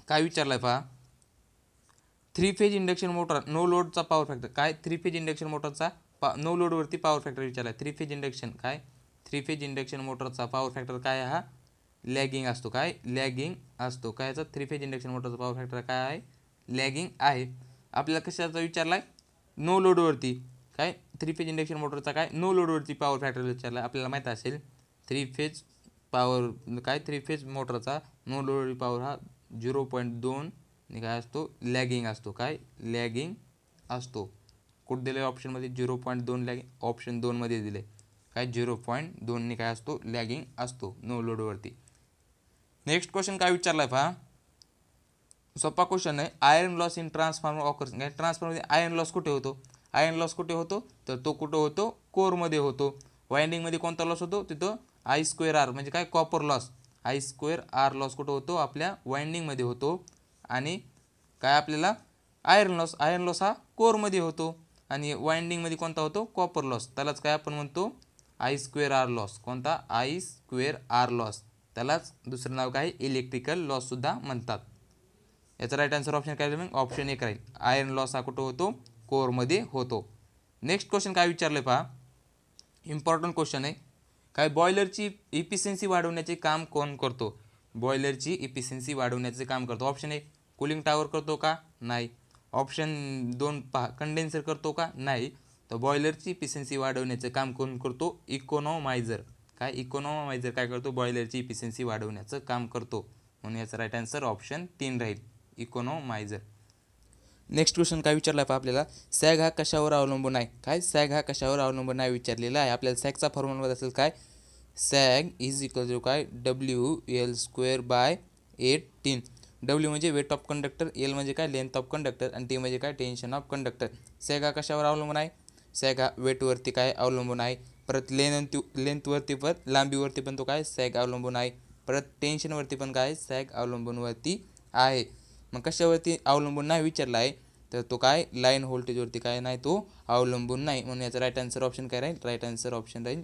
काय विचारलाय पहा, 3 फेज इंडक्शन मोटर नो लोडचा पॉवर फॅक्टर. काय 3 फेज इंडक्शन मोटरचा नो लोडवरती पॉवर फॅक्टर विचारलाय. 3 फेज इंडक्शन काय 3 फेज इंडक्शन मोटरचा पॉवर फॅक्टर काय हा लॅगिंग असतो. काय लॅगिंग असतो. काय याचा 3 फेज इंडक्शन मोटरचा पॉवर फॅक्टर काय आहे लॅगिंग आहे. आपल्याला कशाचा विचारलाय नो लोडवरती. काय 3 फेज इंडक्शन मोटरचा काय नो लोडवरती पॉवर फॅक्टर विचारलाय. आपल्याला माहीत असेल 3 फेज पॉवर काय 3 फेज मोटरचा नो लोड पॉवर हा 0.2 काय असतो लॅगिंग असतो. काय लॅगिंग असतो. कुठं दिले ऑप्शनमध्ये 0.2 लॅगिंग ऑप्शन 2मध्ये दिले. काय 0.2 काय असतो लॅगिंग असतो नो लोडवरती. नेक्स्ट क्वेश्चन काय विचारलाय पहा, सोपा क्वेश्चन आहे. Iron loss in transformer occurs. काय ट्रान्सफॉर्मरमध्ये आयर्न लॉस कुठे होतो. आयर्न लॉस कुठे होतो तर तो कुठं होतो कोरमध्ये होतो. वाइंडिंगमध्ये कोणता लॉस होतो तिथं I2R म्हणजे काय कॉपर लॉस. I2R लॉस कुठं होतो आपल्या वाइंडिंगमध्ये होतो. आणि काय आपल्याला आयर्न लॉस हा कोरमध्ये होतो. आणि वाइंडिंगमध्ये कोणता होतो कॉपर लॉस. त्यालाच काय आपण म्हणतो I2R लॉस. कोणता I2R लॉस. त्यालाच दुसरं नाव काय इलेक्ट्रिकल लॉस सुद्धा म्हणतात. याचा राईट आन्सर ऑप्शन काय राहील ऑप्शन 1 राहील. आयर्न लॉस हा कुठं होतो कोरमध्ये होतो. नेक्स्ट क्वेश्चन काय विचारलं पहा, इम्पॉर्टंट क्वेश्चन आहे. काय बॉयलरची इफिशियन्सी वाढवण्याचे काम कोण करतो. बॉयलरची इफिशियन्सी वाढवण्याचे काम करतो. ऑप्शन 1 कूलिंग टॉवर करतो का नाही. ऑप्शन 2 पहा कंडेन्सर करतो का नाही. तर बॉयलरची इफिशियन्सी वाढवण्याचे काम कोण करतो इकॉनॉमायझर. काय इकॉनॉमायझर काय करतो बॉयलरची इफिशियन्सी वाढवण्याचं काम करतो. म्हणून याचा राईट आन्सर ऑप्शन 3 राहील इकॉनॉमायझर. नेक्स्ट क्वेश्चन काय विचारला आहे आपल्याला, सॅग हा कशावर अवलंबून आहे. काय सॅग हा कशावर अवलंबून आहे विचारलेला आहे. आपल्याला सॅगचा फॉर्म्युला असेल काय सॅग इज इक्वल टू काय WL²/18. W म्हणजे वेट ऑफ कंडक्टर, L म्हणजे काय लेंथ ऑफ कंडक्टर आणि T म्हणजे काय टेन्शन ऑफ कंडक्टर. सॅग हा कशावर अवलंबून आहे. सॅग हा वेटवरती काय अवलंबून आहे. परत लेंथवरती परत लांबीवरती पण तो काय सॅग अवलंबून आहे. परत टेन्शनवरती पण काय सॅग अवलंबूनवरती आहे. मग कशावरती अवलंबून नाही विचारला आहे तर तो काय लाईन व्होल्टेजवरती काय नाही तो अवलंबून नाही. म्हणून याचा राईट आन्सर ऑप्शन काय राहील राईट आन्सर ऑप्शन राहील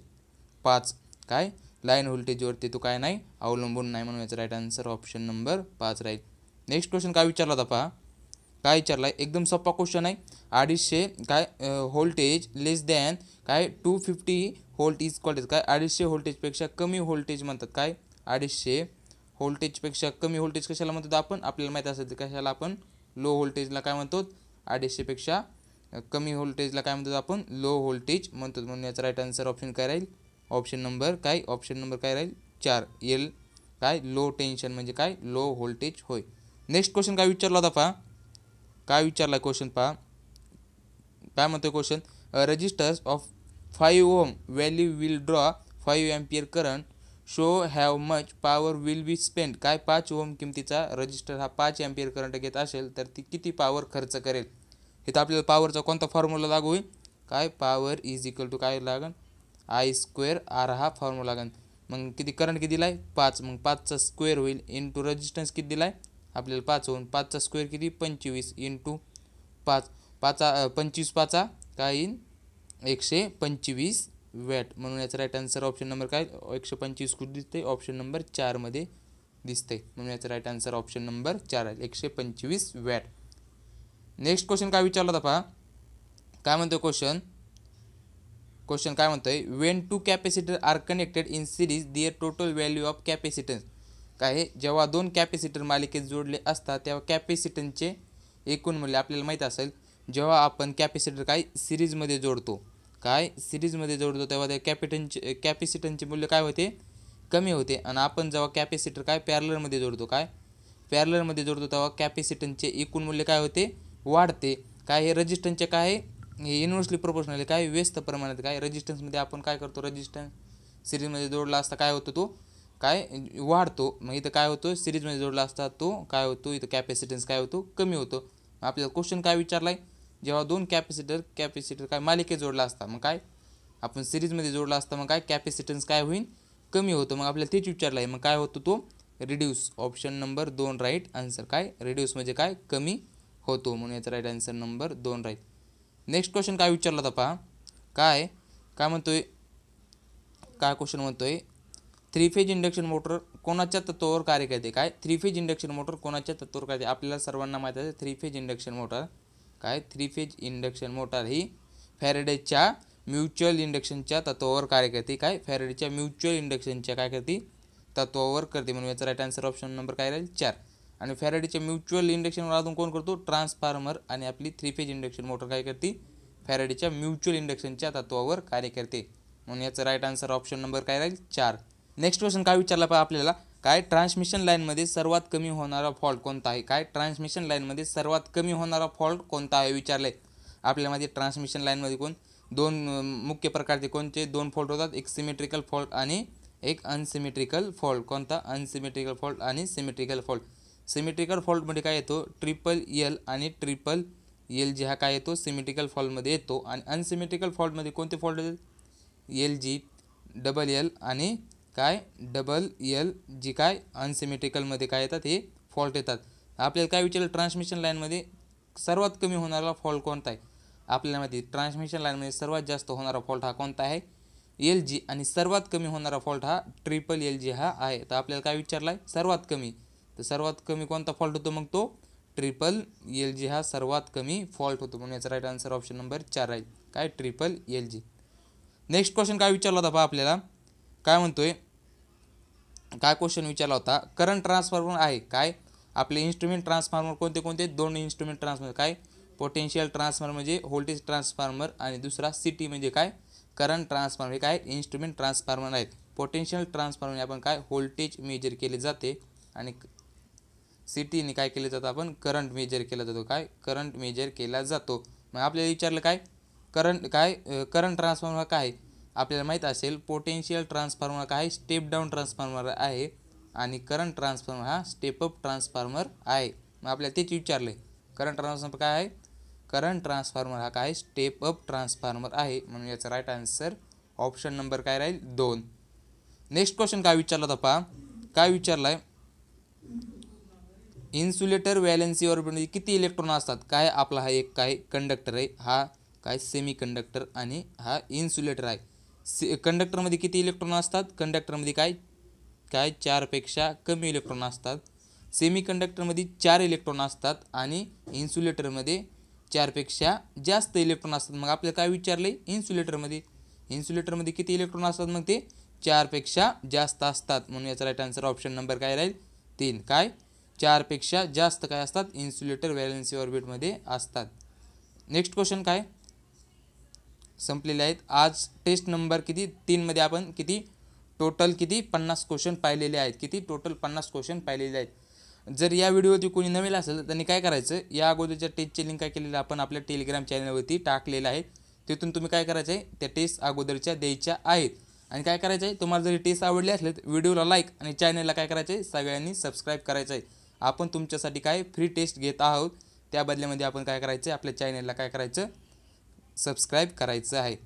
5. काय लाईन व्होल्टेजवरती तो काय नाही अवलंबून नाही. म्हणून याचा राईट आन्सर ऑप्शन नंबर 5 राहील. नेक्स्ट क्वेश्चन काय विचारला होता पहा, काय विचारला आहे एकदम सोपा क्वेश्चन आहे. 250 काय व्होल्टेज लेस दॅन काय 250 व्होल्ट इज कॉल्ड काय 250 व्होल्टेजपेक्षा कमी व्होल्टेज म्हणतात. काय 250 व्होल्टेजपेक्षा कमी व्होल्टेज कशाला म्हणतो आपण आपल्याला माहीत असेल तर कशाला आपण लो व्होल्टेजला काय म्हणतो 250पेक्षा कमी व्होल्टेजला काय म्हणतो आपण लो व्होल्टेज म्हणतो. म्हणून याचा राईट आन्सर ऑप्शन काय राहील ऑप्शन नंबर काय राहील 4 L. काय लो टेन्शन म्हणजे काय लो व्होल्टेज होय. नेक्स्ट क्वेश्चन काय विचारला होता पहा, काय विचारला क्वेश्चन पहा, काय म्हणतो question, resistors of 5 ohm value will draw 5 ampere current so how much power will be spend. काय 5 ओम किमतीचा रजिस्टर हा 5 एम्पियर करंट घेत असेल तर ती किती पॉवर खर्च करेल. इथं आपल्याला पॉवरचा कोणता फॉर्म्युला लागू होईल. काय पॉवर इज इक्वल टू काय लागन I2R हा फॉर्म्युला लागन. मग किती करंट किती दिला आहे 5. मग 5चा स्क्वेअर होईल इंटू रेजिस्टन्स किती दिला आहे आपल्याला 5 ओम. 5चा स्क्वेअर किती 25 इंटू 5. 25 5 काय येईल 125 वॅट. म्हणून याचा राईट आन्सर ऑप्शन नंबर काय 125 कुठे दिसते ऑप्शन नंबर 4 मध्ये दिसते. म्हणून याचा राईट आन्सर ऑप्शन नंबर 4 आहे 125 वॅट. नेक्स्ट क्वेश्चन काय विचारला होता पहा, काय म्हणतोय क्वेश्चन काय म्हणतोय when two capacitor are connected in series their total value of capacitance. काय जेव्हा 2 कॅपॅसिटर मालिकेत जोडले असतात तेव्हा कॅपॅसिटन्सचे एकूण मूल्य आपल्याला माहीत असेल. जेव्हा आपण कॅपॅसिटर काय सिरीजमध्ये जोडतो तेव्हा त्या कॅपॅसिटन्सचे मूल्य काय होते कमी होते. आणि आपण जेव्हा कॅपॅसिटर काय पॅरलरमध्ये जोडतो तेव्हा कॅपॅसिटन्सचे एकूण मूल्य काय होते वाढते. काय हे रेजिस्टन्सचे काय हे इन्व्हर्सली प्रोपोर्शनल काय व्यस्त प्रमाणात. काय रेजिस्टन्समध्ये आपण काय करतो रेजिस्टन्स सिरीजमध्ये जोडला असता काय होतो तो काय वाढतो. मग इथं काय होतो सिरीजमध्ये जोडला असता तो काय होतो इथं कॅपॅसिटन्स काय होतो कमी होतो. आपल्याला क्वेश्चन काय विचारला आहे जेव्हा 2 कॅपॅसिटर काय मालिकेत जोडला असता मग काय आपण सिरीजमध्ये जोडला असता मग काय कॅपॅसिटन्स काय होईल कमी होतो. मग आपल्याला तेच विचारलं आहे मग काय होतो तो reduce. Option number 2 right answer. काय रिड्यूस म्हणजे काय कमी होतो. म्हणून याचा right answer number 2 right. Next question काय विचारला होता पहा, काय म्हणतोय काय क्वेश्चन म्हणतोय, 3 फेज इंडक्शन मोटर कोणाच्या तत्वावर कार्य करते? काय 3 फेज इंडक्शन मोटर कोणाच्या तत्वावर कार्य करते? आपल्याला सर्वांना माहीत आहे 3 फेज इंडक्शन मोटर. काय 3 फेज इंडक्शन मोटर ही फॅरेडेच्या म्युच्युअल इंडक्शनच्या तत्वावर कार्य करते. काय फॅरेडेच्या म्युच्युअल इंडक्शनच्या काय करते? तत्वावर करते. म्हणून याचा राईट आन्सर ऑप्शन नंबर काय राहील? 4. आणि फॅरेडेच्या म्युच्युअल इंडक्शनवर अजून कोण करतो? ट्रान्सफॉर्मर. आणि आपली 3 फेज इंडक्शन मोटर काय करते? फॅरेडेच्या म्युच्युअल इंडक्शनच्या तत्वावर कार्य करते. म्हणून याचा राईट आन्सर ऑप्शन नंबर काय राहील? 4. नेक्स्ट क्वेश्चन काय विचारला पाहिजे आपल्याला? काय ट्रान्समिशन लाईनमध्ये सर्वात कमी होणारा फॉल्ट कोणता आहे? काय ट्रान्समिशन लाईनमध्ये सर्वात कमी होणारा फॉल्ट कोणता आहे विचारले. आपल्यामध्ये ट्रान्समिशन लाईनमध्ये दोन मुख्य प्रकारचे कोणते 2 फॉल्ट होतात? एक सिमेट्रिकल फॉल्ट आणि एक अनसिमेट्रिकल फॉल्ट. कोणता? अनसिमेट्रिकल फॉल्ट आणि सिमेट्रिकल फॉल्ट. सिमेट्रिकल फॉल्टमध्ये काय येतो? ट्रिपल एल आणि ट्रिपल एल जी हा काय येतो? सिमेट्रिकल फॉल्टमध्ये येतो. आणि अनसिमेट्रिकल फॉल्टमध्ये कोणते फॉल्ट येतात? एल जी, डबल एल आणि काय डबल एल जी काय अनसिमेट्रिकलमध्ये काय येतात? हे फॉल्ट येतात. आपल्याला काय विचारलं? ट्रान्समिशन लाईनमध्ये सर्वात कमी होणारा फॉल्ट कोणता आहे? आपल्याला माहिती ट्रान्समिशन लाईनमध्ये सर्वात जास्त होणारा फॉल्ट हा कोणता आहे? L G. आणि सर्वात कमी होणारा फॉल्ट हा ट्रिपल एल जी हा आहे. तर आपल्याला काय विचारलं आहे? सर्वात कमी. तर सर्वात कमी कोणता फॉल्ट होतो? मग तो ट्रिपल एल जी हा सर्वात कमी फॉल्ट होतो. म्हणून याचा राईट आन्सर ऑप्शन नंबर 4 राहील. काय triple L G. Next question काय विचारला होता पहा आपल्याला? काय म्हणतोय? काय क्वेश्चन विचारला होता? करंट ट्रान्सफॉर्मर आहे. काय आपले इन्स्ट्रुमेंट ट्रान्सफॉर्मर कोणते? 2 इन्स्ट्रुमेंट ट्रान्सफॉर्मर. काय पोटेन्शियल ट्रान्सफॉर्मर म्हणजे व्होल्टेज ट्रान्सफॉर्मर आणि दुसरा सिटी म्हणजे काय करंट ट्रान्सफॉर्मर. हे काय इन्स्ट्रुमेंट ट्रान्सफॉर्मर आहेत. पोटेन्शियल ट्रान्सफॉर्मर आपण काय व्होल्टेज मेजर केले जाते आणि सिटीने काय केले जातं? आपण करंट मेजर केला जातो. काय करंट मेजर केला जातो. मग आपल्याला विचारलं काय करंट ट्रान्सफॉर्मर काय? आपल्याला माहीत असेल पोटेन्शियल ट्रान्सफॉर्मर काय स्टेप डाऊन ट्रान्सफॉर्मर आहे आणि करंट ट्रान्सफॉर्मर हा स्टेप अप ट्रान्सफॉर्मर आहे. मग आपल्याला तेच विचारले करंट ट्रान्सफॉर्मर काय आहे? करंट ट्रान्सफॉर्मर हा काय स्टेप अप ट्रान्सफॉर्मर आहे. म्हणून याचा राईट आन्सर ऑप्शन नंबर काय राहील? 2. नेक्स्ट क्वेश्चन काय विचारला होता पहा? काय विचारला आहे? इन्सुलेटर व्हॅलेन्सी ऑर्बिटमध्ये किती इलेक्ट्रॉन असतात? काय आपला हा एक काय कंडक्टर आहे, हा काय सेमी कंडक्टर आणि हा इन्सुलेटर आहे. कंडक्टरमध्ये किती इलेक्ट्रॉन असतात? कंडक्टरमध्ये काय 4 पेक्षा कमी इलेक्ट्रॉन असतात. सेमी कंडक्टरमध्ये 4 इलेक्ट्रॉन असतात आणि इन्सुलेटरमध्ये 4 पेक्षा जास्त इलेक्ट्रॉन असतात. मग आपल्याला काय विचारले? इन्सुलेटरमध्ये किती इलेक्ट्रॉन असतात? मग ते 4 पेक्षा जास्त असतात. म्हणून याचा राईट आन्सर ऑप्शन नंबर काय राहील? 3. काय 4 पेक्षा जास्त काय असतात? इन्सुलेटर व्हॅलेन्सी ऑर्बिटमध्ये असतात. नेक्स्ट क्वेश्चन काय संपलेले आहेत. आज टेस्ट नंबर किती 3 मध्ये आपण टोटल 50 क्वेश्चन पाहिलेले आहेत. टोटल 50 क्वेश्चन पाहिलेले आहेत. जर या व्हिडिओवरती कोणी नवीन असेल तर त्यांनी काय करायचं? या अगोदरच्या टेस्टची लिंक काय केलेलं आपण आपल्या टेलिग्राम चॅनलवरती टाकलेलं आहे. तिथून तुम्ही काय करायचं आहे? त्या टेस्ट अगोदरच्या द्यायच्या आहेत. आणि काय करायचं आहे? तुम्हाला जरी टेस्ट आवडली असले तर व्हिडिओला लाईक आणि चॅनलला काय करायचं आहे? सगळ्यांनी सबस्क्राईब करायचं आहे. आपण तुमच्यासाठी काय फ्री टेस्ट घेत आहोत. त्या बदल्यामध्ये आपण काय करायचं आहे? आपल्या चॅनलला काय करायचं? सबस्क्राईब करायचं आहे.